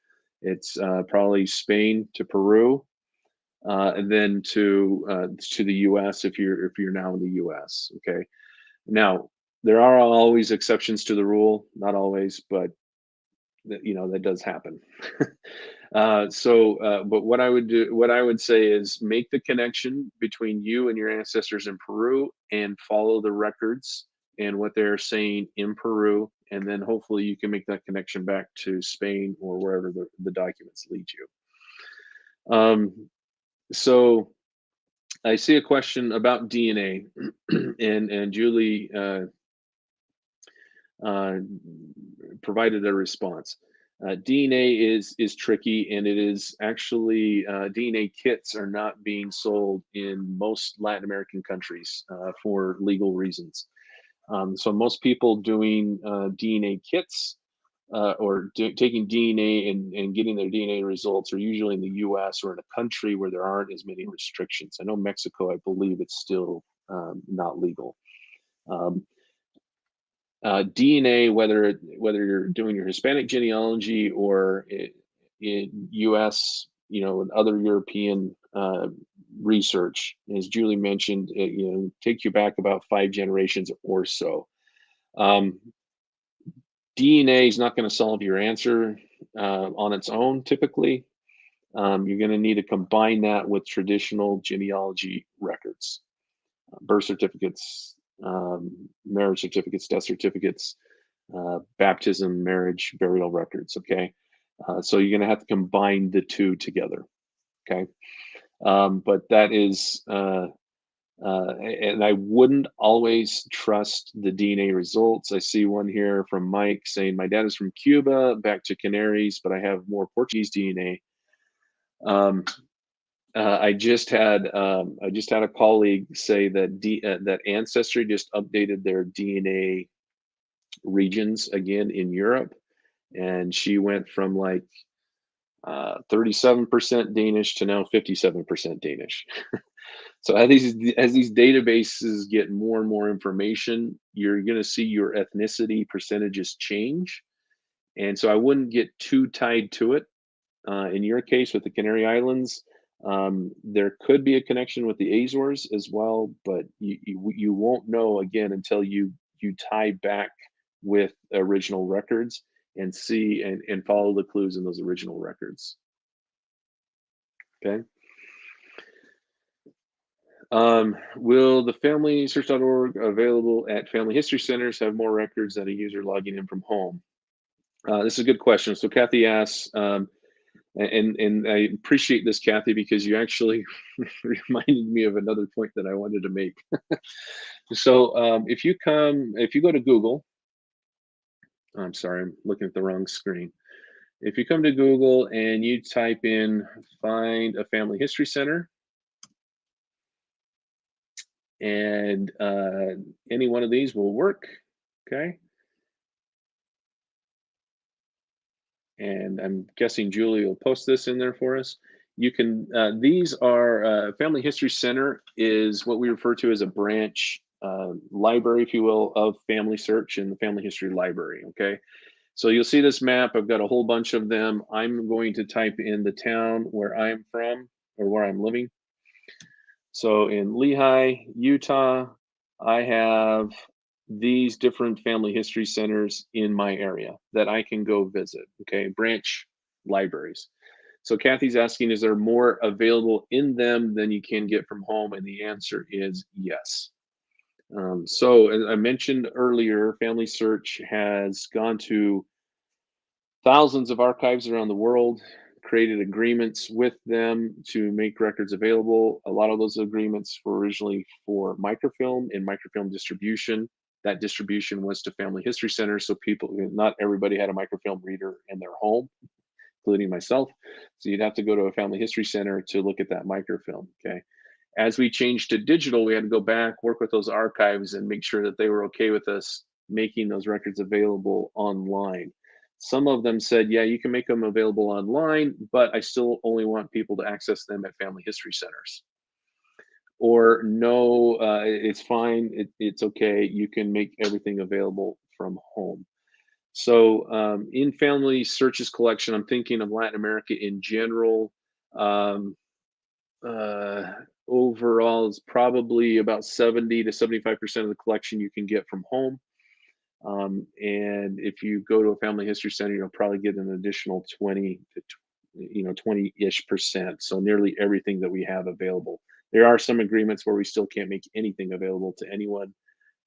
It's probably Spain to Peru, and then to the U.S. if you're now in the U.S. Okay. Now there are always exceptions to the rule, not always, but that does happen. But what I would say is make the connection between you and your ancestors in Peru and follow the records and what they're saying in Peru, and then hopefully you can make that connection back to Spain or wherever the documents lead you. So I see a question about DNA, and Julie provided a response. DNA is tricky, and it is actually DNA kits are not being sold in most Latin American countries for legal reasons. So most people doing DNA kits or taking DNA and getting their DNA results are usually in the U.S. or in a country where there aren't as many restrictions. I know Mexico, I believe it's still not legal. DNA, whether you're doing your Hispanic genealogy or in U.S., and other European research, as Julie mentioned, take you back about 5 generations or so. DNA is not going to solve your answer on its own. Typically, you're going to need to combine that with traditional genealogy records, birth certificates, marriage certificates, death certificates, baptism, marriage, burial records. Okay, so you're going to have to combine the two together. Okay, but that is, and I wouldn't always trust the DNA results. I see one here from Mike saying, "My dad is from Cuba, back to Canaries, but I have more Portuguese DNA." I just had a colleague say that that Ancestry just updated their DNA regions again in Europe, and she went from like 37% Danish to now 57% Danish. So as these databases get more and more information, you're going to see your ethnicity percentages change, and so I wouldn't get too tied to it. In your case with the Canary Islands, There could be a connection with the Azores as well, but you won't know again until you tie back with original records and see and follow the clues in those original records. Okay. Will the FamilySearch.org available at Family History Centers have more records than a user logging in from home? This is a good question. So Kathy asks, and I appreciate this, Kathy, because you actually reminded me of another point that I wanted to make. So if you go to Google, I'm sorry, I'm looking at the wrong screen. If you come to Google and you type in find a family history center, and any one of these will work, okay? And I'm guessing Julie will post this in there for us. You can, these are, Family History Center is what we refer to as a branch library, if you will, of FamilySearch and the Family History Library, okay? So you'll see this map. I've got a whole bunch of them. I'm going to type in the town where I'm from or where I'm living. So in Lehigh, Utah, I have these different family history centers in my area that I can go visit, okay? Branch libraries. So Kathy's asking, is there more available in them than you can get from home? And the answer is yes. So as I mentioned earlier, FamilySearch has gone to thousands of archives around the world, created agreements with them to make records available. A lot of those agreements were originally for microfilm and microfilm distribution. That distribution was to family history centers, so people, not everybody had a microfilm reader in their home, including myself. So you'd have to go to a family history center to look at that microfilm, okay? As we changed to digital, we had to go back, work with those archives, and make sure that they were okay with us making those records available online. Some of them said, yeah, you can make them available online, but I still only want people to access them at family history centers. Or no, it's fine, it's okay, you can make everything available from home. So in Family Searches collection, I'm thinking of Latin America in general. Um, uh, Overall, it's probably about 70 to 75% of the collection you can get from home. And if you go to a family history center, you'll probably get an additional 20 to 20-ish percent. So nearly everything that we have available. There are some agreements where we still can't make anything available to anyone.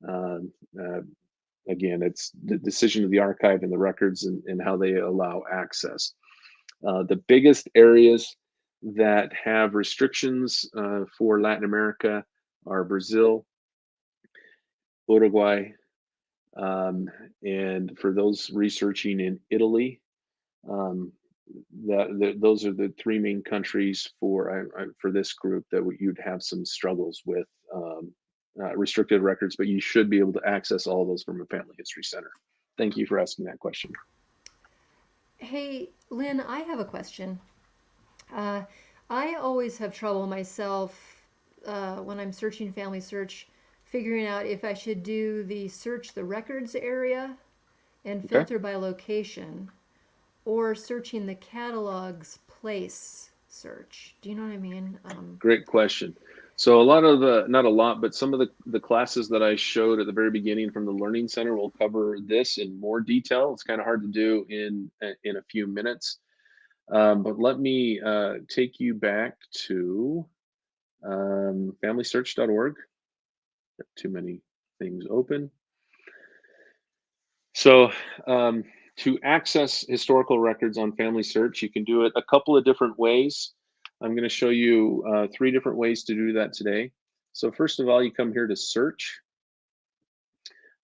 Um, uh, Again, it's the decision of the archive and the records and how they allow access. The biggest areas that have restrictions for Latin America are Brazil, Uruguay, um, and for those researching in Italy, um, those are the three main countries for this group that you'd have some struggles with restricted records, but you should be able to access all those from a family history center. Thank you for asking that question. Hey, Lynn, I have a question. Uh, I always have trouble myself when I'm searching Family Search, figuring out if I should do the search the records area and Okay. filter by location, or searching the catalogs place search. Do you know what I mean? Great question. So a lot of the, not a lot, but some of the classes that I showed at the very beginning from the Learning Center will cover this in more detail. It's kind of hard to do in a few minutes. But let me take you back to FamilySearch.org. Got too many things open. So to access historical records on FamilySearch, you can do it a couple of different ways. I'm going to show you 3 different ways to do that today. So first of all, you come here to search.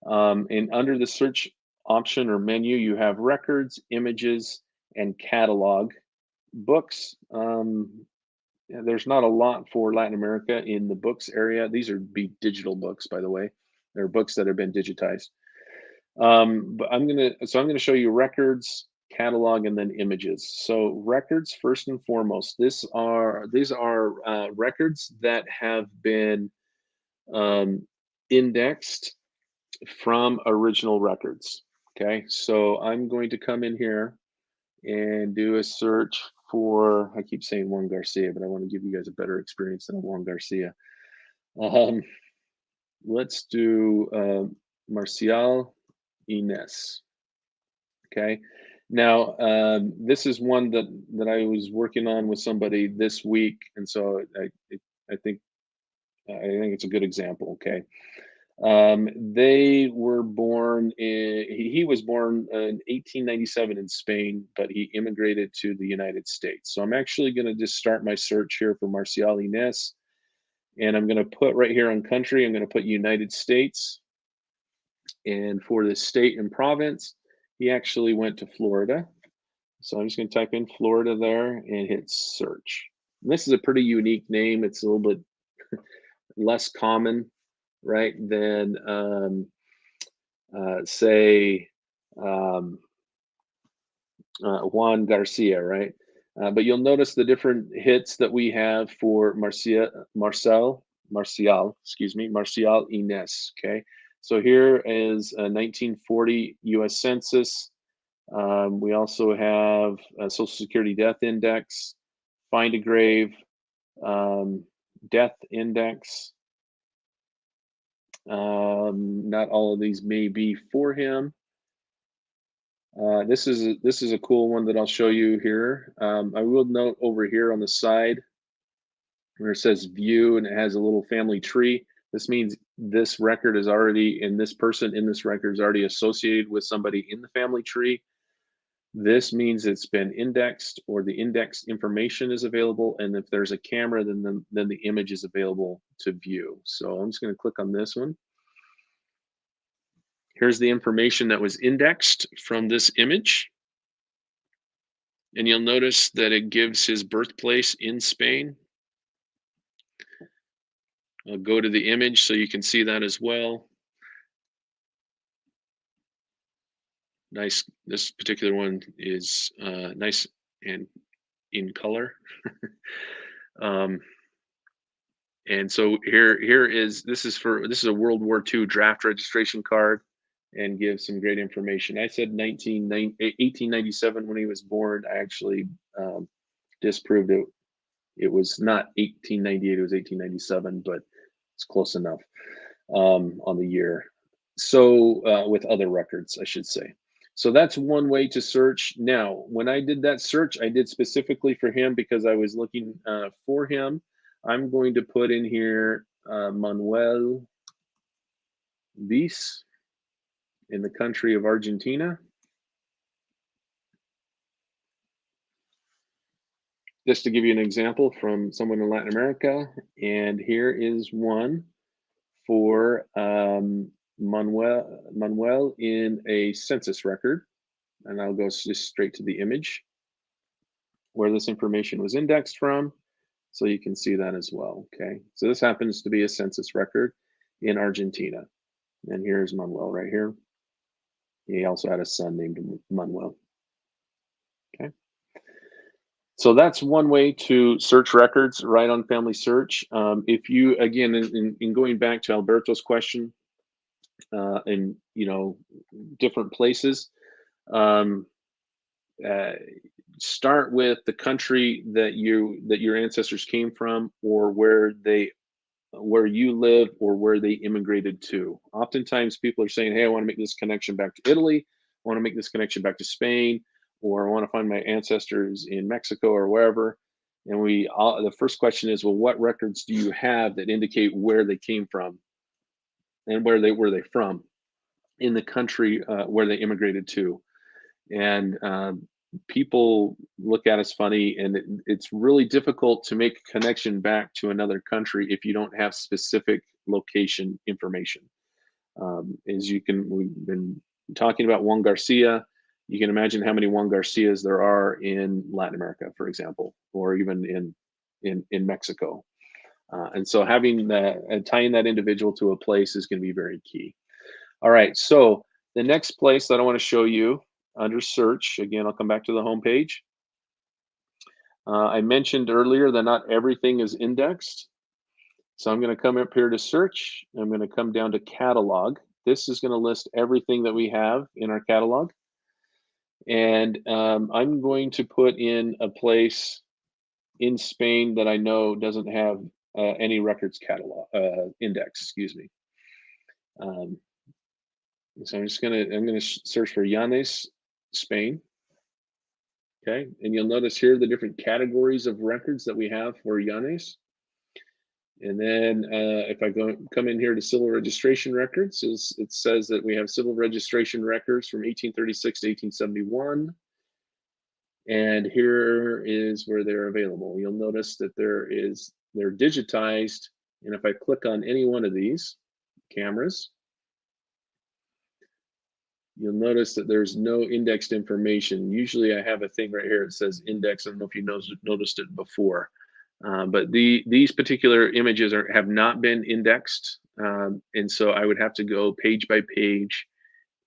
And under the search option or menu, you have records, images, and catalog. Books, there's not a lot for Latin America in the books area. These are be digital books, by the way. They're books that have been digitized. But I'm gonna show you records, catalog, and then images. So records first and foremost. These are records that have been indexed from original records. Okay, so I'm going to come in here and do a search for, I keep saying Juan Garcia, but I want to give you guys a better experience than Juan Garcia. Um, let's do Marcial Ines. Okay. Now, this is one that I was working on with somebody this week, and so I think it's a good example. Okay. They were born in, he was born in 1897 in Spain, but he immigrated to the United States. So I'm actually going to just start my search here for Marcial Ines, and I'm going to put right here on country, I'm going to put United States. And for the state and province, he actually went to Florida. So I'm just going to type in Florida there and hit search. And this is a pretty unique name. It's a little bit less common, right, than say um, Juan Garcia, right? But you'll notice the different hits that we have for Marcial Ines. Okay, so here is a 1940 U.S. Census. We also have a Social Security Death Index, Find a Grave, Death Index. Not all of these may be for him. This is a cool one that I'll show you here. I will note over here on the side where it says view and it has a little family tree. This means this record is already, and this person in this record is already associated with somebody in the family tree. This means it's been indexed, or the indexed information is available, and if there's a camera, then the image is available to view. So I'm just going to click on this one. Here's the information that was indexed from this image. And you'll notice that it gives his birthplace in Spain. I'll go to the image so you can see that as well. Nice. This particular one is nice and in color. And so here is, this is a World War II draft registration card, and gives some great information. I said 1897 when he was born. I actually disproved it. It was not 1898, it was 1897, but it's close enough on the year. So with other records, I should say. So that's one way to search. Now, when I did that search, I did specifically for him because I was looking for him. I'm going to put in here Manuel Bis in the country of Argentina. Just to give you an example from someone in Latin America. And here is one for Manuel in a census record. And I'll go just straight to the image where this information was indexed from, so you can see that as well. Okay, so this happens to be a census record in Argentina. And here's Manuel right here. He also had a son named Manuel. Okay. So that's one way to search records right on FamilySearch. If you, again, in going back to Alberto's question, in different places, start with the country that your ancestors came from, or where you live, or where they immigrated to. Oftentimes people are saying, hey, I want to make this connection back to Italy, I want to make this connection back to Spain, or I want to find my ancestors in Mexico or wherever. And the first question is, well, what records do you have that indicate where they came from and where they from in the country where they immigrated to? And people look at us funny, and it's really difficult to make a connection back to another country if you don't have specific location information. We've been talking about Juan Garcia. You can imagine how many Juan Garcias there are in Latin America, for example, or even in Mexico. And so having that, tying that individual to a place is going to be very key. All right, so the next place that I want to show you under search, again, I'll come back to the home page. I mentioned earlier that not everything is indexed. So I'm going to come up here to search. I'm going to come down to catalog. This is going to list everything that we have in our catalog. And I'm going to put in a place in Spain that I know doesn't have any records catalog index, excuse me. So I'm gonna search for Llanes, Spain. Okay, and you'll notice here the different categories of records that we have for Llanes. And then if I come in here to civil registration records, it says that we have civil registration records from 1836 to 1871. And here is where they're available. You'll notice that they're digitized. And if I click on any one of these cameras, you'll notice that there's no indexed information. Usually I have a thing right here that says index. I don't know if you noticed it before. But these particular images have not been indexed. And so I would have to go page by page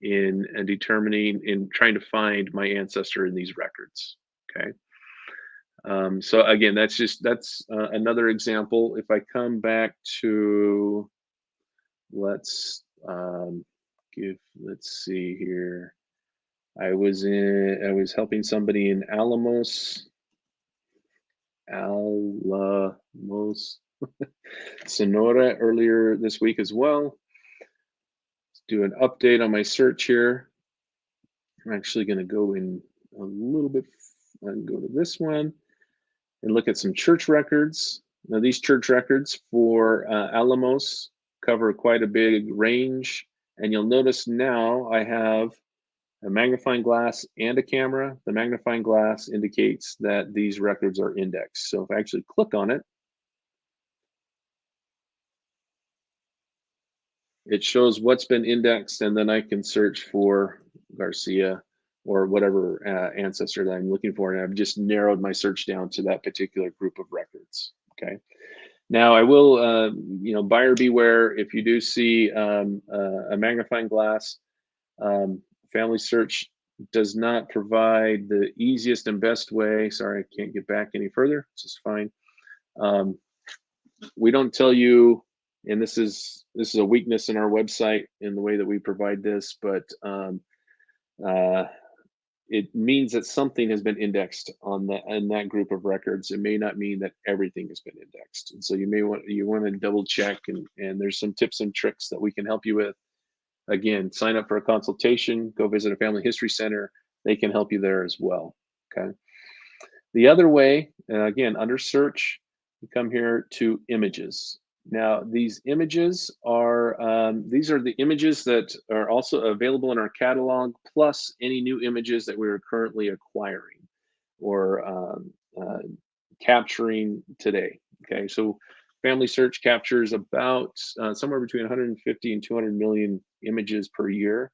in trying to find my ancestor in these records. Okay. So again, that's another example. If I come back to, let's see here. I was helping somebody in Alamos, Sonora earlier this week as well. Let's do an update on my search here. I'm actually going to go in a little bit and go to this one and look at some church records. Now, these church records for Alamos cover quite a big range. And you'll notice now I have a magnifying glass and a camera. The magnifying glass indicates that these records are indexed. So if I actually click on it, it shows what's been indexed, and then I can search for Garcia or whatever ancestor that I'm looking for. And I've just narrowed my search down to that particular group of records. Okay. Now I will, buyer beware. If you do see a magnifying glass, FamilySearch does not provide the easiest and best way. Sorry, I can't get back any further. This is fine. We don't tell you, and this is a weakness in our website in the way that we provide this, but it means that something has been indexed in that group of records. It may not mean that everything has been indexed, and so you want to double check. And there's some tips and tricks that we can help you with. Again, sign up for a consultation. Go visit a family history center. They can help you there as well. Okay. The other way, again, under search, you come here to images. Now, these images these are the images that are also available in our catalog, plus any new images that we are currently acquiring or capturing today. Okay, so FamilySearch captures about somewhere between 150 and 200 million images per year.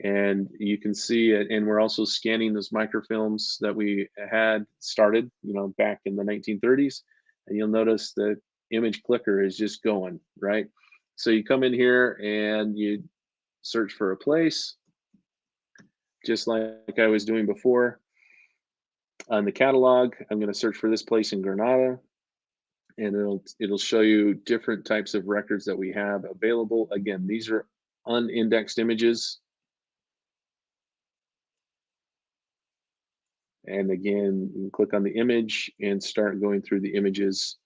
And you can see it, and we're also scanning those microfilms that we had started, back in the 1930s. And you'll notice that image clicker is just going, right? So you come in here and you search for a place, just like I was doing before. On the catalog, I'm going to search for this place in Granada, and it'll show you different types of records that we have available. Again, these are unindexed images. And again, you can click on the image and start going through the images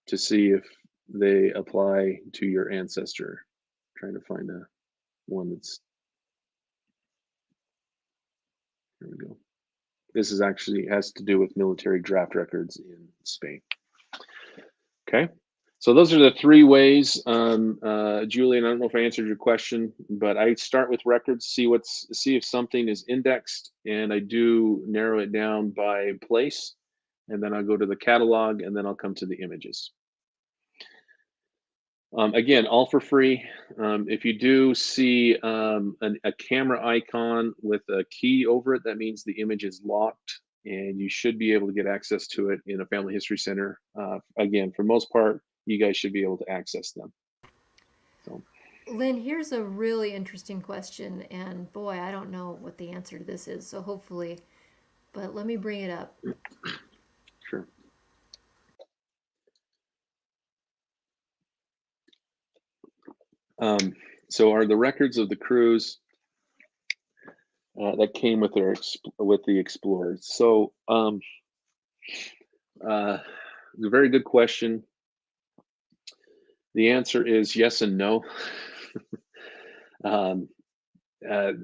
to see if they apply to your ancestor. I'm trying to find one that's, here we go. This is actually has to do with military draft records in Spain. Okay, so those are the three ways. Julian, I don't know if I answered your question, but I start with records, see if something is indexed, and I do narrow it down by place, and then I'll go to the catalog, and then I'll come to the images. Again, all for free. If you do see a camera icon with a key over it, that means the image is locked, and you should be able to get access to it in a family history center. Again, for most part, you guys should be able to access them. So, Lynn, here's a really interesting question, and boy, I don't know what the answer to this is, so hopefully, but let me bring it up. sure. So are the records of the cruise that came with their with the Explorers. So it's a very good question. The answer is yes and no. um, uh,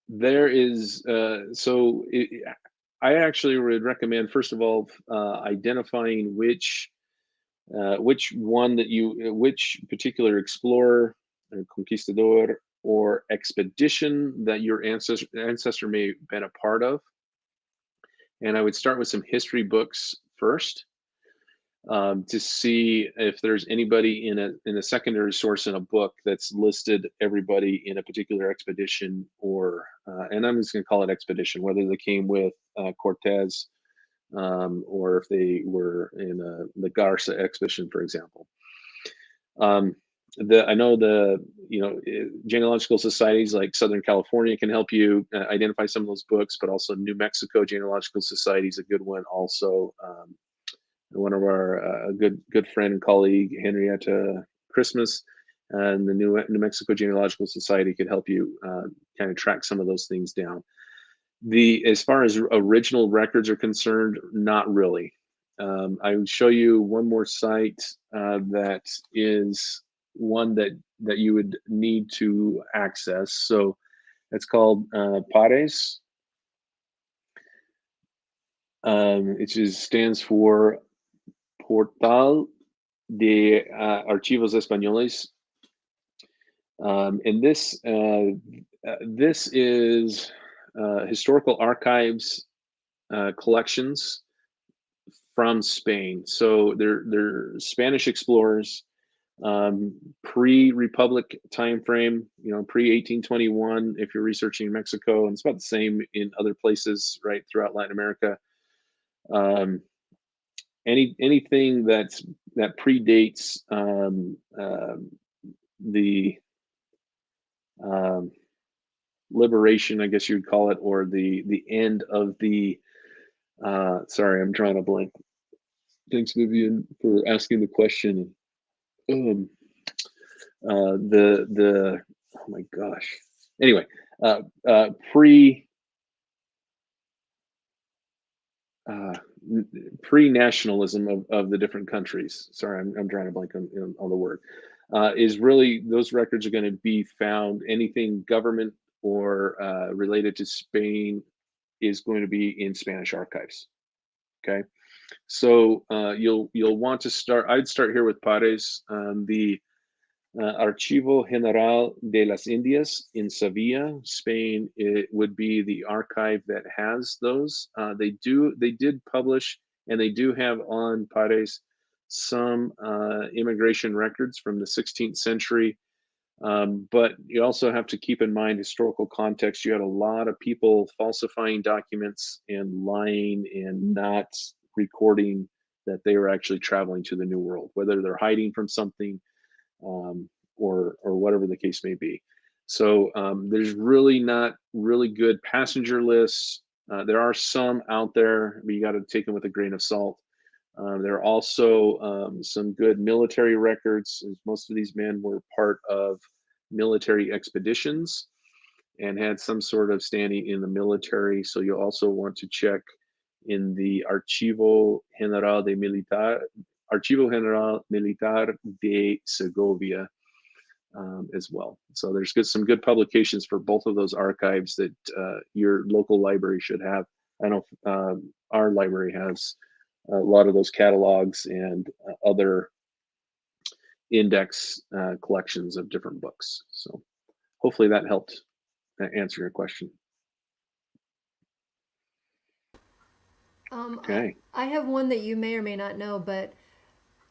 there is I actually would recommend, first of all, identifying which one that you which particular explorer, conquistador, or expedition that your ancestor may have been a part of. And I would start with some history books first, to see if there's anybody in a secondary source in a book that's listed everybody in a particular expedition, or and I'm just going to call it expedition, whether they came with Cortez, or if they were in the Garza expedition, for example. Um, I know genealogical societies like Southern California can help you identify some of those books, but also New Mexico Genealogical Society is a good one. Also, one of our good friend and colleague, Henrietta Christmas, and the New Mexico Genealogical Society could help you kind of track some of those things down. As far as original records are concerned, not really. I would show you one more site that is one that you would need to access. So it's called Pares. It just stands for Portal de Archivos Españoles. And this is historical archives collections from Spain. So they're Spanish explorers, pre-Republic time frame, pre-1821 if you're researching Mexico, and it's about the same in other places right throughout Latin America. Anything that predates the liberation, I guess you would call it, or the end of the sorry, I'm drawing a blank. Thanks, Vivian, for asking the question. The oh my gosh. Anyway, pre-nationalism of the different countries. Sorry, I'm drawing a blank on the word. Is really, those records are going to be found. Anything government or related to Spain is going to be in Spanish archives. Okay, so you'll want to start. I'd start here with Pares, the Archivo General de las Indias in Sevilla, Spain. It would be the archive that has those. They did publish, and they do have on Pares some immigration records from the 16th century. But you also have to keep in mind historical context. You had a lot of people falsifying documents and lying and not recording that they were actually traveling to the New World, whether they're hiding from something, or whatever the case may be. So there's really not really good passenger lists. There are some out there, but you got to take them with a grain of salt. There are also some good military records, as most of these men were part of military expeditions and had some sort of standing in the military. So you'll also want to check in the Archivo General Militar de Segovia as well. So there's some good publications for both of those archives that your local library should have. I know our library has a lot of those catalogs and other index collections of different books. So hopefully that helped answer your question. Okay. I have one that you may or may not know, but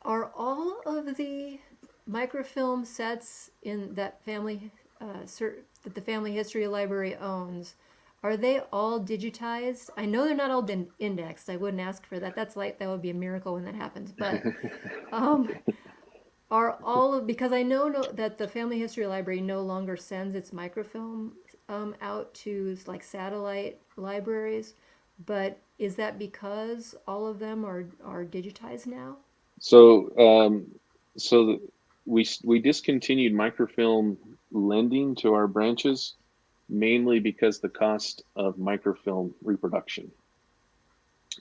are all of the microfilm sets in that that the Family History Library owns, are they all digitized? I know they're not all been indexed. I wouldn't ask for that. That would be a miracle when that happens. But are all of, because I know that the Family History Library no longer sends its microfilm out to like satellite libraries, but is that because all of them are digitized now? So we discontinued microfilm lending to our branches mainly because the cost of microfilm reproduction.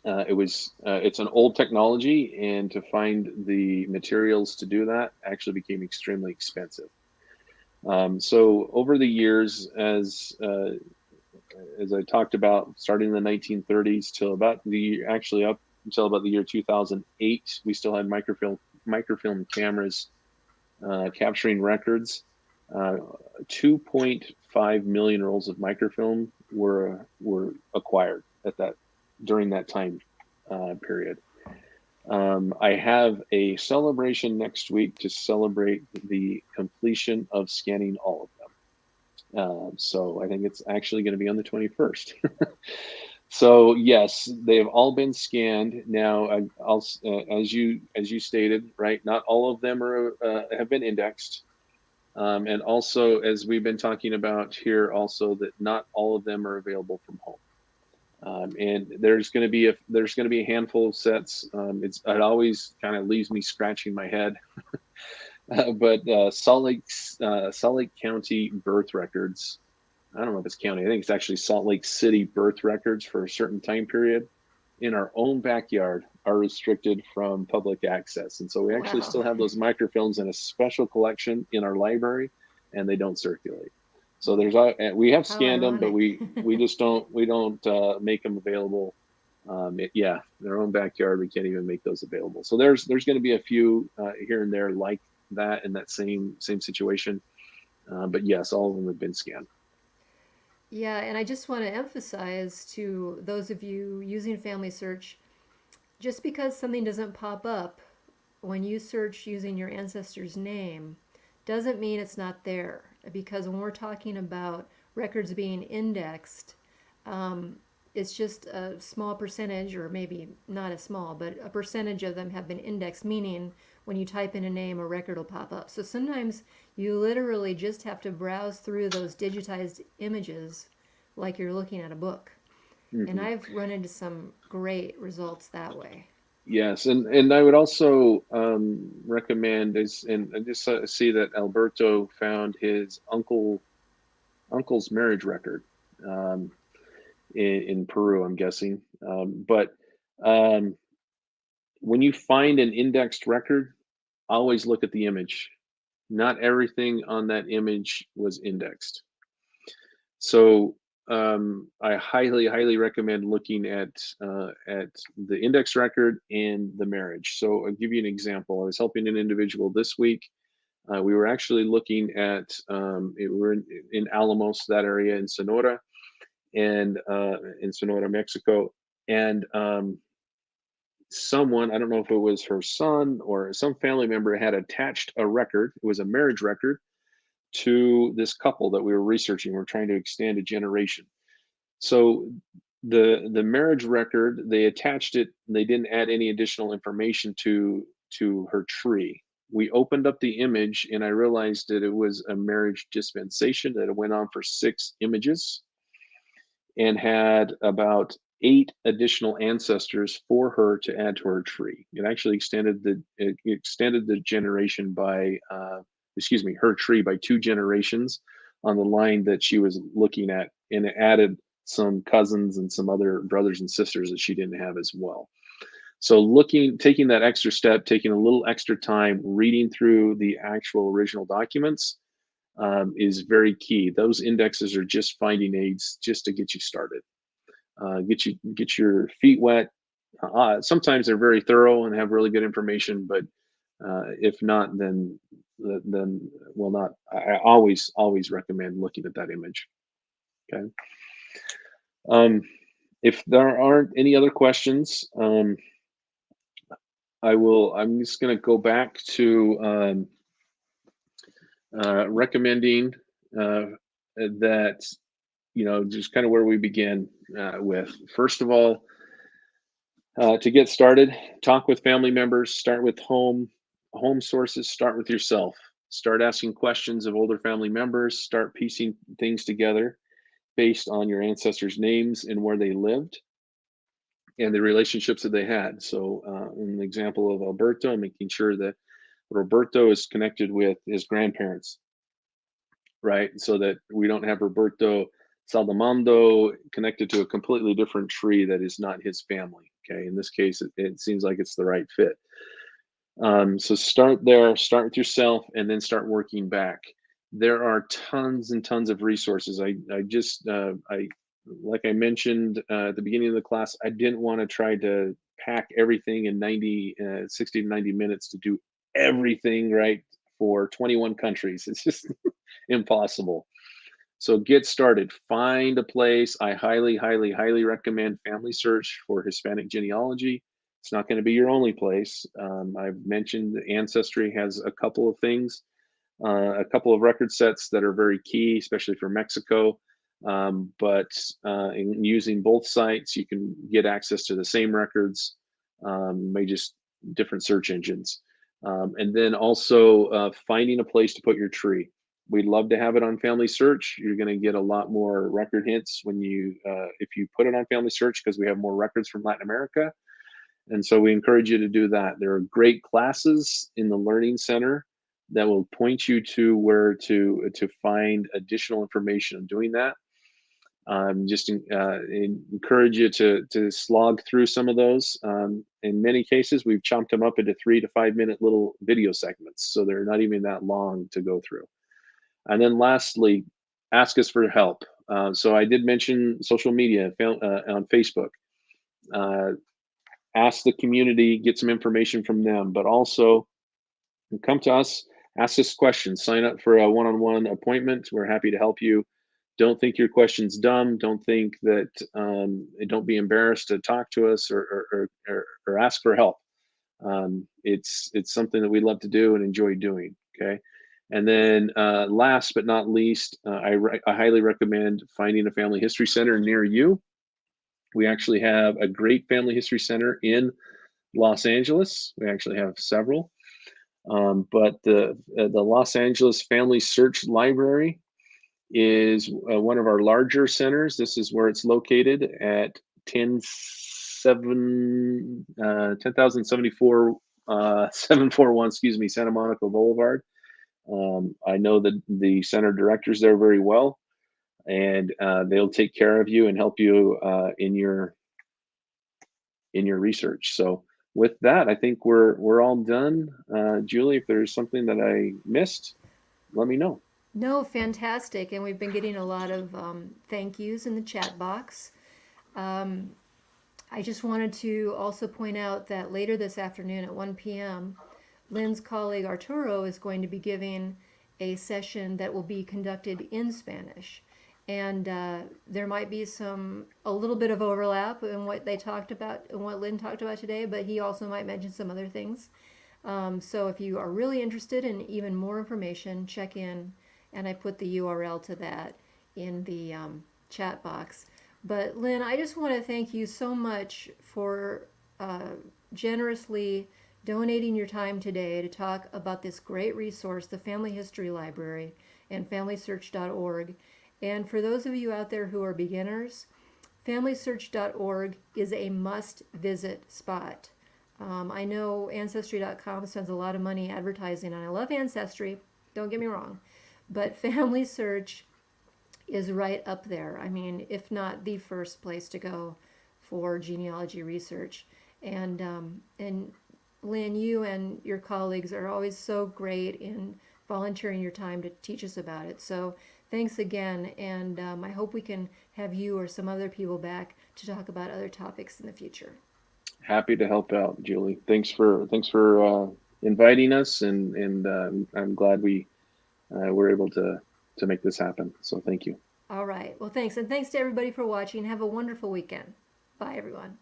It's an old technology, and to find the materials to do that actually became extremely expensive. So over the years, as I talked about, starting in the 1930s till about up until about the year 2008, we still had microfilm cameras capturing records. 2.5 million rolls of microfilm were acquired during that time period. I have a celebration next week to celebrate the completion of scanning all of them. So I think it's actually going to be on the 21st. So yes, they have all been scanned. Now, as you stated, right? Not all of them have been indexed. And also, as we've been talking about here, also that not all of them are available from home. And there's going to be a handful of sets. It always kind of leaves me scratching my head. But Salt Lake County birth records. I don't know if it's county. I think it's actually Salt Lake City birth records for a certain time period in our own backyard are restricted from public access. And so we actually still have those microfilms in a special collection in our library, and they don't circulate. So we have scanned them, but we just don't make them available. Their own backyard, we can't even make those available. So there's going to be a few here and there like that in that same situation. But yes, all of them have been scanned. Yeah, and I just want to emphasize to those of you using FamilySearch, just because something doesn't pop up when you search using your ancestor's name doesn't mean it's not there. Because when we're talking about records being indexed, it's just a small percentage, or maybe not a small, but a percentage of them have been indexed, meaning when you type in a name, a record will pop up. So sometimes you literally just have to browse through those digitized images like you're looking at a book. Mm-hmm. And I've run into some great results that way. Yes, and I would also recommend and I just see that Alberto found his uncle's marriage record in Peru, I'm guessing. But when you find an indexed record, always look at the image. Not everything on that image was indexed. So I highly recommend looking at the index record and the marriage. So I'll give you an example. I was helping an individual this week. We were actually looking at we're in Alamos, that area in Sonora, and in Sonora, Mexico, and someone, I don't know if it was her son or some family member, had attached a record. It was a marriage record to this couple that we were researching. We're trying to extend a generation. So the marriage record, they attached it. They didn't add any additional information to her tree. We opened up the image, and I realized that it was a marriage dispensation that it went on for 6 images and had about 8 additional ancestors for her to add to her tree. It actually extended the generation by her tree by 2 generations on the line that she was looking at, and it added some cousins and some other brothers and sisters that she didn't have as well. So taking that extra step, taking a little extra time, reading through the actual original documents is very key. Those indexes are just finding aids just to get you started, get your feet wet. Sometimes they're very thorough and have really good information, but if not, then well, not. I always recommend looking at that image. Okay. If there aren't any other questions, I'm just going to go back to recommending that, just kind of where we begin with. First of all, to get started, talk with family members, start with home sources, start with yourself. Start asking questions of older family members, start piecing things together based on your ancestors' names and where they lived and the relationships that they had. So in the example of Alberto, making sure that Roberto is connected with his grandparents, right? So that we don't have Roberto Saldamondo connected to a completely different tree that is not his family. Okay, in this case, it seems like it's the right fit. So start there, start with yourself, and then start working back. There are tons and tons of resources. I like I mentioned at the beginning of the class, I didn't want to try to pack everything in 60 to 90 minutes to do everything right for 21 countries. It's just impossible. So get started. Find a place. I highly, highly, highly recommend FamilySearch for Hispanic genealogy. It's not going to be your only place. I've mentioned Ancestry has a couple of things, a couple of record sets that are very key, especially for Mexico. But in using both sites, you can get access to the same records, maybe just different search engines. And then also finding a place to put your tree. We'd love to have it on FamilySearch. You're going to get a lot more record hits when if you put it on FamilySearch, because we have more records from Latin America. And so we encourage you to do that. There are great classes in the Learning Center that will point you to where to find additional information on doing that. Just encourage you to slog through some of those. In many cases, we've chopped them up into 3 to 5 minute little video segments, so they're not even that long to go through. And then lastly, ask us for help. So I did mention social media on Facebook. Ask the community, get some information from them, but also come to us, ask us questions, sign up for a one-on-one appointment. We're happy to help you. Don't think your question's dumb. Don't think that, don't be embarrassed to talk to us or ask for help. It's something that we love to do and enjoy doing. Okay. And then last but not least, I highly recommend finding a family history center near you. We actually have a great family history center in Los Angeles. We actually have several. But the Los Angeles Family Search Library is one of our larger centers. This is where it's located at 10,074 741, excuse me, Santa Monica Boulevard. I know that the center directors there very well, and they'll take care of you and help you in your research. So with that, I think we're all done. Julie, if there's something that I missed, let me know. No, fantastic. And we've been getting a lot of thank yous in the chat box. I just wanted to also point out that later this afternoon at 1 p.m., Lynn's colleague Arturo is going to be giving a session that will be conducted in Spanish. And there might be a little bit of overlap in what they talked about and what Lynn talked about today, but he also might mention some other things. So if you are really interested in even more information, check in, and I put the URL to that in the chat box. But Lynn, I just want to thank you so much for generously donating your time today to talk about this great resource, the Family History Library and FamilySearch.org. And for those of you out there who are beginners, FamilySearch.org is a must-visit spot. I know Ancestry.com spends a lot of money advertising, and I love Ancestry, don't get me wrong, but FamilySearch is right up there. I mean, if not the first place to go for genealogy research. And Lynn, you and your colleagues are always so great in volunteering your time to teach us about it. So thanks again, and I hope we can have you or some other people back to talk about other topics in the future. Happy to help out, Julie. Thanks for inviting us, and I'm glad we were able to make this happen. So thank you. All right. Well, thanks. And thanks to everybody for watching. Have a wonderful weekend. Bye, everyone.